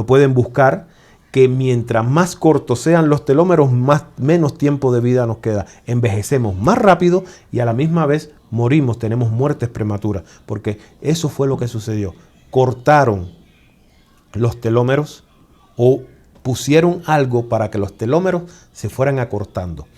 pueden buscar, que mientras más cortos sean los telómeros, menos tiempo de vida nos queda. Envejecemos más rápido y a la misma vez morimos, tenemos muertes prematuras, porque eso fue lo que sucedió. Cortaron los telómeros o pusieron algo para que los telómeros se fueran acortando.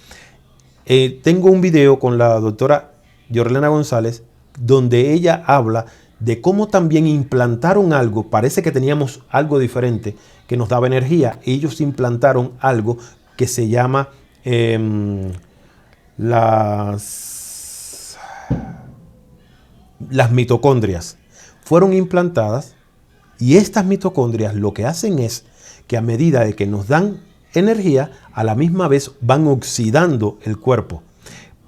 Tengo un video con la doctora Yorlena González donde ella habla de cómo también implantaron algo, parece que teníamos algo diferente que nos daba energía. Ellos implantaron algo que se llama las mitocondrias. Fueron implantadas y estas mitocondrias lo que hacen es que a medida de que nos dan energía, a la misma vez van oxidando el cuerpo.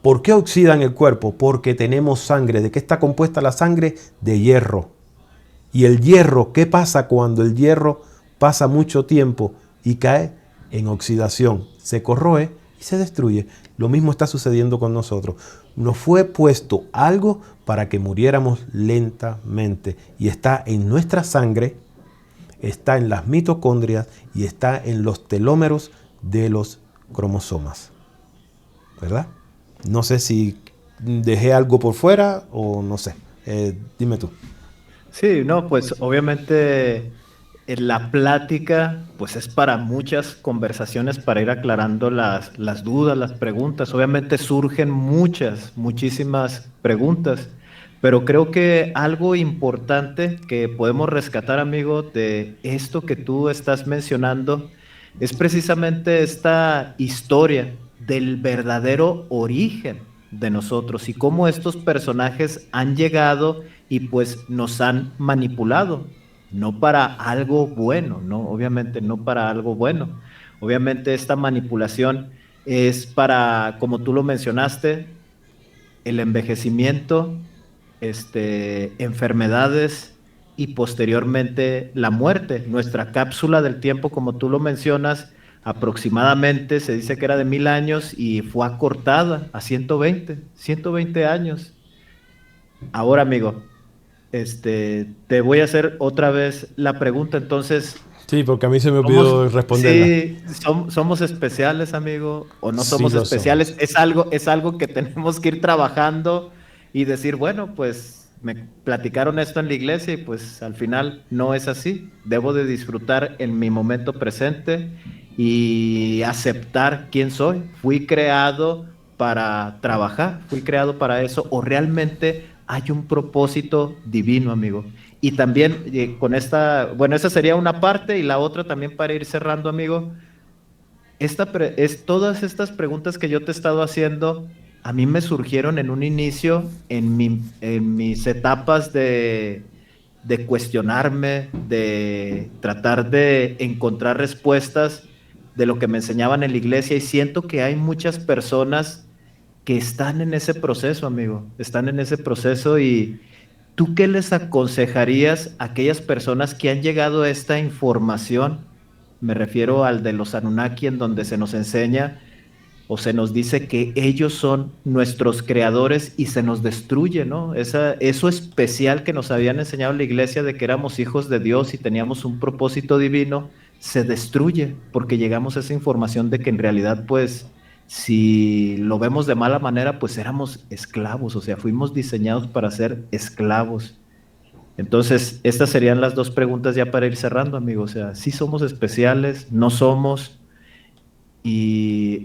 ¿Por qué oxidan el cuerpo? Porque tenemos sangre. ¿De qué está compuesta la sangre? De hierro. Y el hierro, ¿qué pasa cuando el hierro pasa mucho tiempo y cae en oxidación? Se corroe y se destruye. Lo mismo está sucediendo con nosotros. Nos fue puesto algo para que muriéramos lentamente. Y está en nuestra sangre, está en las mitocondrias y está en los telómeros de los cromosomas. ¿Verdad? No sé si dejé algo por fuera o no sé. Dime tú. Sí, no, pues obviamente la plática pues es para muchas conversaciones, para ir aclarando las dudas, las preguntas. Obviamente surgen muchísimas preguntas, pero creo que algo importante que podemos rescatar, amigo, de esto que tú estás mencionando es precisamente esta historia del verdadero origen de nosotros y cómo estos personajes han llegado y pues nos han manipulado, no para algo bueno, no, obviamente no para algo bueno. Obviamente esta manipulación es para, como tú lo mencionaste, el envejecimiento enfermedades y posteriormente la muerte. Nuestra cápsula del tiempo, como tú lo mencionas, aproximadamente se dice que era de 1000 años y fue acortada a 120 años. Ahora, amigo, te voy a hacer otra vez la pregunta. Entonces, Sí, porque a mí se me somos, olvidó responderla. sí, somos especiales, amigo, o no Sí somos lo especiales. somos. Es algo que tenemos que ir trabajando y decir, bueno, pues me platicaron esto en la iglesia y pues al final no es así. Debo de disfrutar en mi momento presente y aceptar quién soy. Fui creado para trabajar, fui creado para eso, o realmente hay un propósito divino, amigo. Y también con bueno, esa sería una parte y la otra también para ir cerrando, amigo. Todas estas preguntas que yo te he estado haciendo, a mí me surgieron en un inicio, en mis etapas de cuestionarme, de tratar de encontrar respuestas de lo que me enseñaban en la iglesia y siento que hay muchas personas que están en ese proceso, amigo, están en ese proceso. Y ¿tú qué les aconsejarías a aquellas personas que han llegado a esta información? Me refiero al de los Anunnaki, en donde se nos enseña o se nos dice que ellos son nuestros creadores y se nos destruye, ¿no? Eso especial que nos habían enseñado en la iglesia de que éramos hijos de Dios y teníamos un propósito divino, se destruye porque llegamos a esa información de que en realidad, pues, si lo vemos de mala manera, pues éramos esclavos, o sea, fuimos diseñados para ser esclavos. Entonces, estas serían las dos preguntas ya para ir cerrando, amigo. O sea, si somos especiales, no somos. Y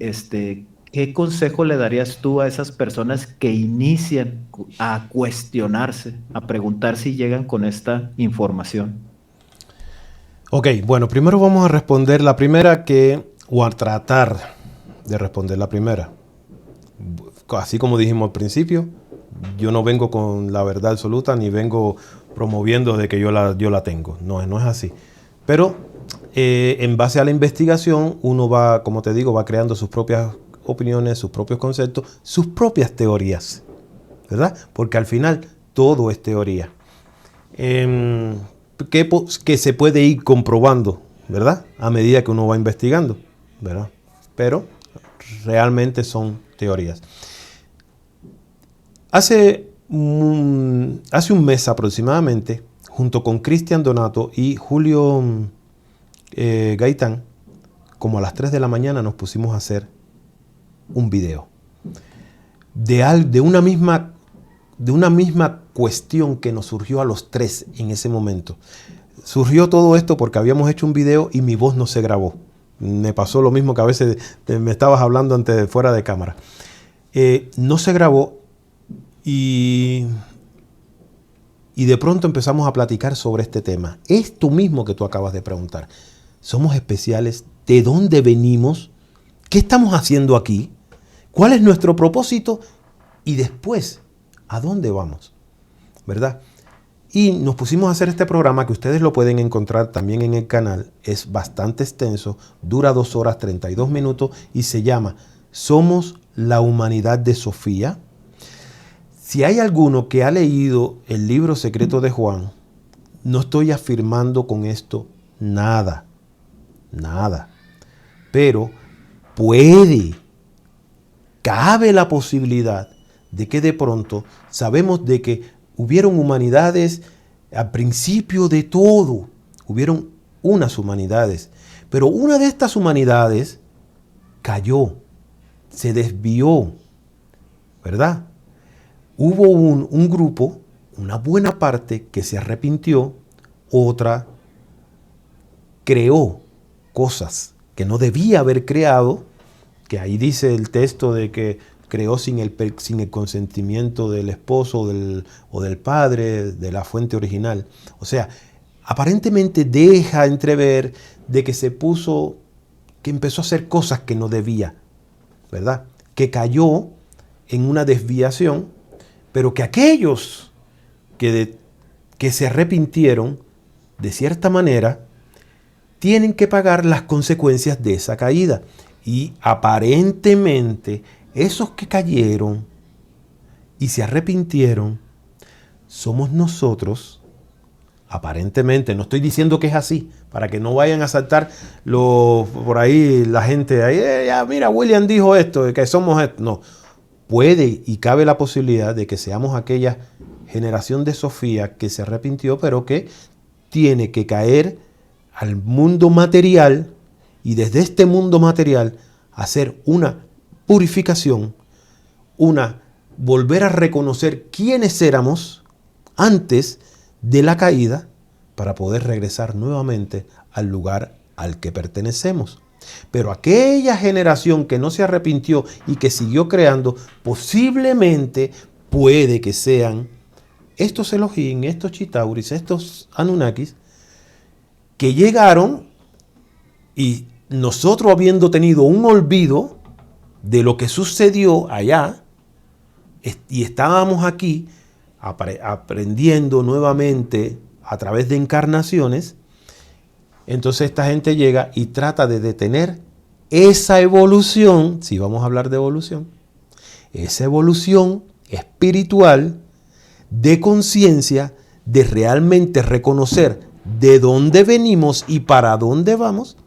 ¿qué consejo le darías tú a esas personas que inician a cuestionarse, a preguntar si llegan con esta información? Ok, bueno, primero vamos a responder la primera o a tratar de responder la primera. Así como dijimos al principio, yo no vengo con la verdad absoluta ni vengo promoviendo de que yo la tengo. No, no es así. Pero en base a la investigación, uno va, como te digo, va creando sus propias opiniones, sus propios conceptos, sus propias teorías, ¿verdad? Porque al final todo es teoría. Que se puede ir comprobando, ¿verdad? A medida que uno va investigando, ¿verdad? Pero realmente son teorías. Hace un mes aproximadamente, junto con Cristian Donato y Julio Gaitán, como a las 3 de la mañana nos pusimos a hacer un video de una misma cuestión que nos surgió a los tres en ese momento. Surgió todo esto porque habíamos hecho un video y mi voz no se grabó. Me pasó lo mismo que a veces me estabas hablando fuera de cámara. No se grabó y de pronto empezamos a platicar sobre este tema. Esto mismo que tú acabas de preguntar. ¿Somos especiales? ¿De dónde venimos? ¿Qué estamos haciendo aquí? ¿Cuál es nuestro propósito? Y después, ¿a dónde vamos? ¿Verdad? Y nos pusimos a hacer este programa que ustedes lo pueden encontrar también en el canal. Es bastante extenso, dura 2 horas 32 minutos y se llama Somos la Humanidad de Sofía. Si hay alguno que ha leído el libro secreto de Juan, no estoy afirmando con esto nada. Pero cabe la posibilidad de que de pronto sabemos de que hubieron humanidades al principio de todo. Hubieron unas humanidades. Pero una de estas humanidades cayó, se desvió, ¿verdad? Hubo un grupo, una buena parte que se arrepintió, otra creó cosas que no debía haber creado, que ahí dice el texto de que creó sin el consentimiento del esposo o del padre, de la fuente original. O sea, aparentemente deja entrever de que que empezó a hacer cosas que no debía, ¿verdad? Que cayó en una desviación, pero que aquellos que se arrepintieron, de cierta manera, tienen que pagar las consecuencias de esa caída. Y aparentemente, esos que cayeron y se arrepintieron somos nosotros, aparentemente, no estoy diciendo que es así, para que no vayan a saltar por ahí la gente, ahí, ya, mira, William dijo esto, de que somos esto. No, puede y cabe la posibilidad de que seamos aquella generación de Sofía que se arrepintió, pero que tiene que caer al mundo material y desde este mundo material hacer una purificación, volver a reconocer quiénes éramos antes de la caída para poder regresar nuevamente al lugar al que pertenecemos. Pero aquella generación que no se arrepintió y que siguió creando, posiblemente puede que sean estos Elohim, estos Chitauris, estos Anunnakis, que llegaron y nosotros habiendo tenido un olvido de lo que sucedió allá y estábamos aquí aprendiendo nuevamente a través de encarnaciones, entonces esta gente llega y trata de detener esa evolución, si vamos a hablar de evolución, esa evolución espiritual de conciencia, de realmente reconocer de dónde venimos y para dónde vamos.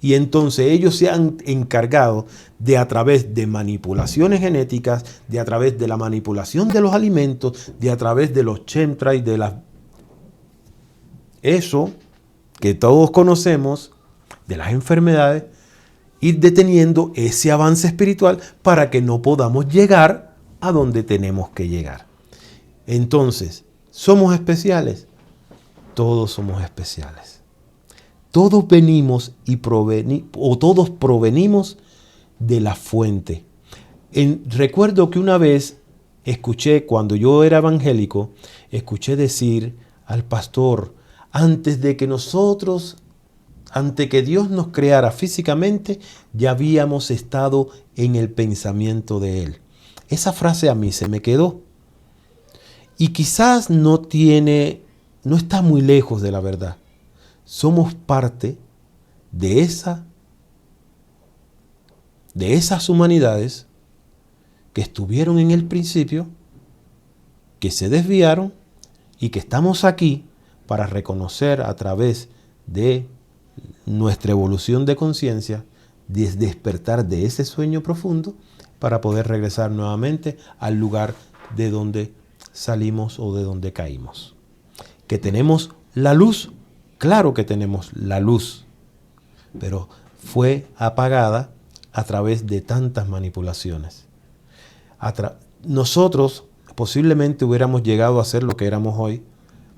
Y entonces ellos se han encargado de, a través de manipulaciones genéticas, de a través de la manipulación de los alimentos, de a través de los chemtrails, eso que todos conocemos, de las enfermedades, ir deteniendo ese avance espiritual para que no podamos llegar a donde tenemos que llegar. Entonces, ¿somos especiales? Todos somos especiales. Todos venimos todos provenimos de la fuente. Recuerdo que una vez escuché, cuando yo era evangélico, escuché decir al pastor, antes de que Dios nos creara físicamente, ya habíamos estado en el pensamiento de Él. Esa frase a mí se me quedó. Y quizás no está muy lejos de la verdad. Somos parte de esas humanidades que estuvieron en el principio, que se desviaron y que estamos aquí para reconocer a través de nuestra evolución de conciencia, despertar de ese sueño profundo para poder regresar nuevamente al lugar de donde salimos o de donde caímos. Que tenemos la luz. Claro que tenemos la luz, pero fue apagada a través de tantas manipulaciones. Nosotros posiblemente hubiéramos llegado a ser lo que éramos hoy,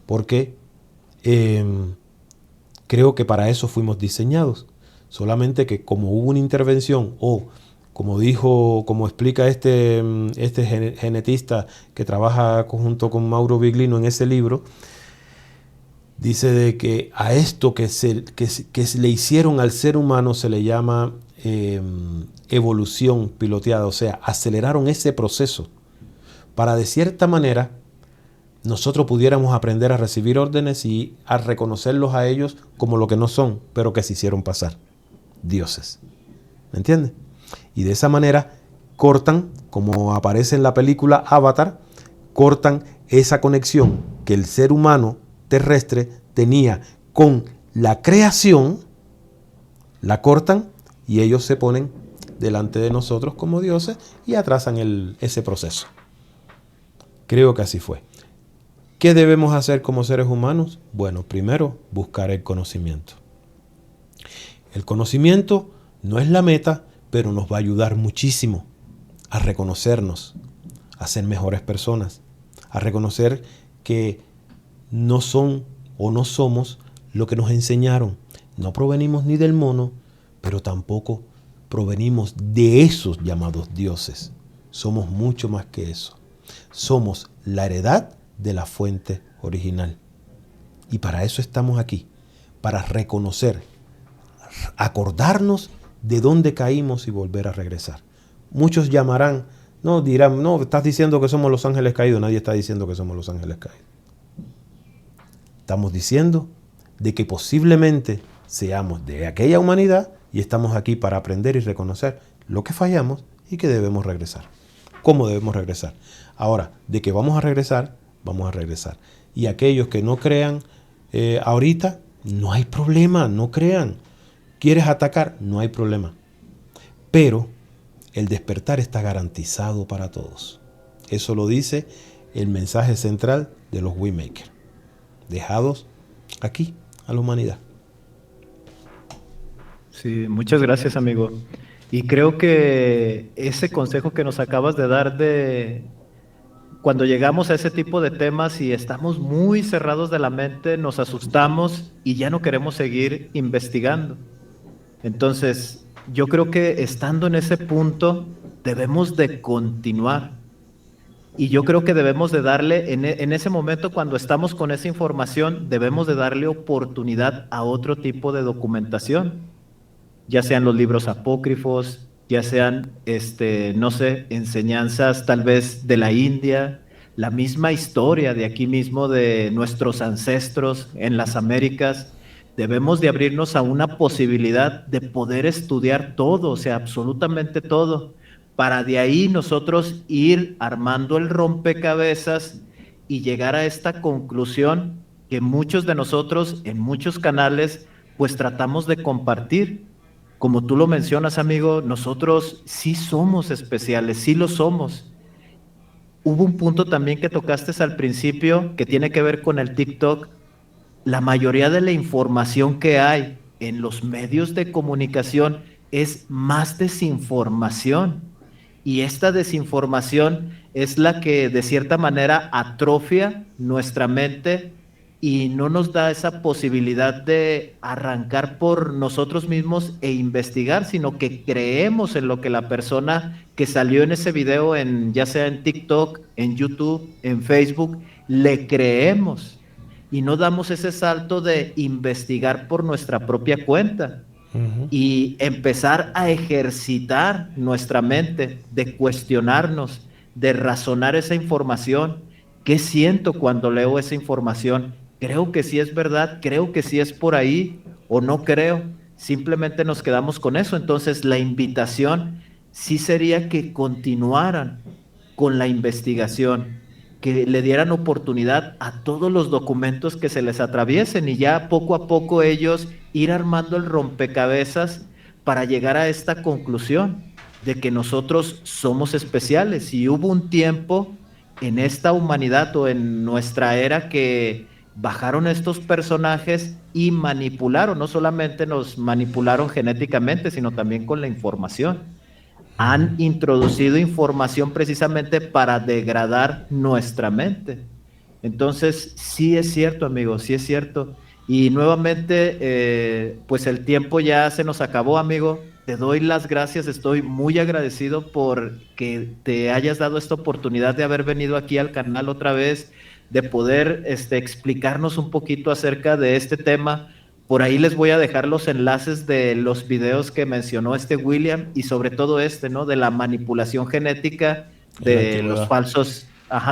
porque creo que para eso fuimos diseñados. Solamente que como hubo una intervención, o como explica este genetista que trabaja junto con Mauro Biglino en ese libro, dice de que a esto que le hicieron al ser humano se le llama evolución piloteada, o sea, aceleraron ese proceso para de cierta manera nosotros pudiéramos aprender a recibir órdenes y a reconocerlos a ellos como lo que no son, pero que se hicieron pasar, dioses. ¿Me entiendes? Y de esa manera cortan, como aparece en la película Avatar, cortan esa conexión que el ser humano terrestre tenía con la creación, la cortan y ellos se ponen delante de nosotros como dioses y atrasan ese proceso. Creo que así fue. ¿Qué debemos hacer como seres humanos? Bueno, primero, buscar el conocimiento. El conocimiento no es la meta, pero nos va a ayudar muchísimo a reconocernos, a ser mejores personas, a reconocer que no son o no somos lo que nos enseñaron. No provenimos ni del mono, pero tampoco provenimos de esos llamados dioses. Somos mucho más que eso. Somos la heredad de la fuente original. Y para eso estamos aquí, para reconocer, acordarnos de dónde caímos y volver a regresar. Muchos llamarán, dirán, estás diciendo que somos los ángeles caídos. Nadie está diciendo que somos los ángeles caídos. Estamos diciendo de que posiblemente seamos de aquella humanidad y estamos aquí para aprender y reconocer lo que fallamos y que debemos regresar. ¿Cómo debemos regresar? Ahora, de que vamos a regresar, vamos a regresar. Y aquellos que no crean ahorita, no hay problema, no crean. ¿Quieres atacar? No hay problema. Pero el despertar está garantizado para todos. Eso lo dice el mensaje central de los Waymakers, dejados aquí a la humanidad. Sí, muchas gracias, amigo. Y creo que ese consejo que nos acabas de dar de cuando llegamos a ese tipo de temas y estamos muy cerrados de la mente, nos asustamos y ya no queremos seguir investigando. Entonces, yo creo que estando en ese punto, debemos de continuar. Y yo creo que debemos de darle, en ese momento cuando estamos con esa información, debemos de darle oportunidad a otro tipo de documentación, ya sean los libros apócrifos, ya sean, no sé, enseñanzas tal vez de la India, la misma historia de aquí mismo de nuestros ancestros en las Américas. Debemos de abrirnos a una posibilidad de poder estudiar todo, o sea, absolutamente todo, para de ahí nosotros ir armando el rompecabezas y llegar a esta conclusión que muchos de nosotros en muchos canales pues tratamos de compartir. Como tú lo mencionas, amigo, nosotros sí somos especiales, sí lo somos. Hubo un punto también que tocaste al principio que tiene que ver con el TikTok. La mayoría de la información que hay en los medios de comunicación es más desinformación. Y esta desinformación es la que de cierta manera atrofia nuestra mente y no nos da esa posibilidad de arrancar por nosotros mismos e investigar, sino que creemos en lo que la persona que salió en ese video, ya sea en TikTok, en YouTube, en Facebook, le creemos y no damos ese salto de investigar por nuestra propia cuenta y empezar a ejercitar nuestra mente, de cuestionarnos, de razonar esa información. ¿Qué siento cuando leo esa información? ¿Creo que sí es verdad? ¿Creo que sí es por ahí? ¿O no creo? Simplemente nos quedamos con eso. Entonces la invitación sí sería que continuaran con la investigación, que le dieran oportunidad a todos los documentos que se les atraviesen y ya poco a poco ellos ir armando el rompecabezas para llegar a esta conclusión de que nosotros somos especiales. Y hubo un tiempo en esta humanidad o en nuestra era que bajaron estos personajes y manipularon, no solamente nos manipularon genéticamente, sino también con la información. Han introducido información precisamente para degradar nuestra mente. Entonces, sí es cierto, amigo, sí es cierto. Y nuevamente, pues el tiempo ya se nos acabó, amigo. Te doy las gracias, estoy muy agradecido por que te hayas dado esta oportunidad de haber venido aquí al canal otra vez, de poder explicarnos un poquito acerca de este tema. Por ahí les voy a dejar los enlaces de los videos que mencionó William y sobre todo ¿no? De la manipulación genética de los falsos,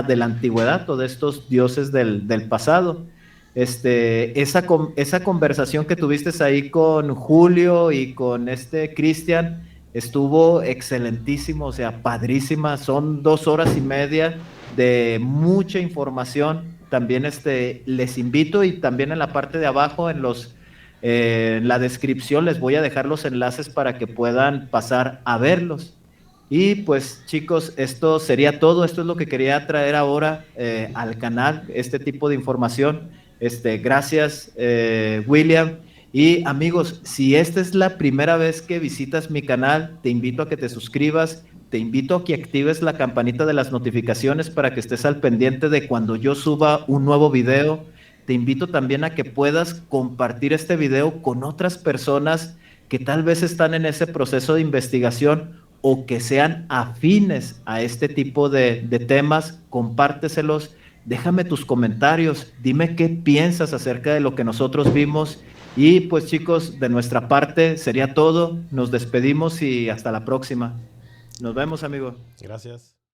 de la antigüedad o de estos dioses del pasado. Esa conversación que tuviste ahí con Julio y con Cristian estuvo excelentísimo, o sea, padrísima. Son 2 horas y media de mucha información. También les invito y también en la parte de abajo en la descripción les voy a dejar los enlaces para que puedan pasar a verlos. Y pues chicos, esto sería todo. Esto es lo que quería traer ahora al canal, este tipo de información. Gracias, William. Y amigos, si esta es la primera vez que visitas mi canal, te invito a que te suscribas, te invito a que actives la campanita de las notificaciones para que estés al pendiente de cuando yo suba un nuevo video. Te invito también a que puedas compartir este video con otras personas que tal vez están en ese proceso de investigación o que sean afines a este tipo de temas. Compárteselos, déjame tus comentarios, dime qué piensas acerca de lo que nosotros vimos. Y pues chicos, de nuestra parte sería todo. Nos despedimos y hasta la próxima. Nos vemos, amigo. Gracias.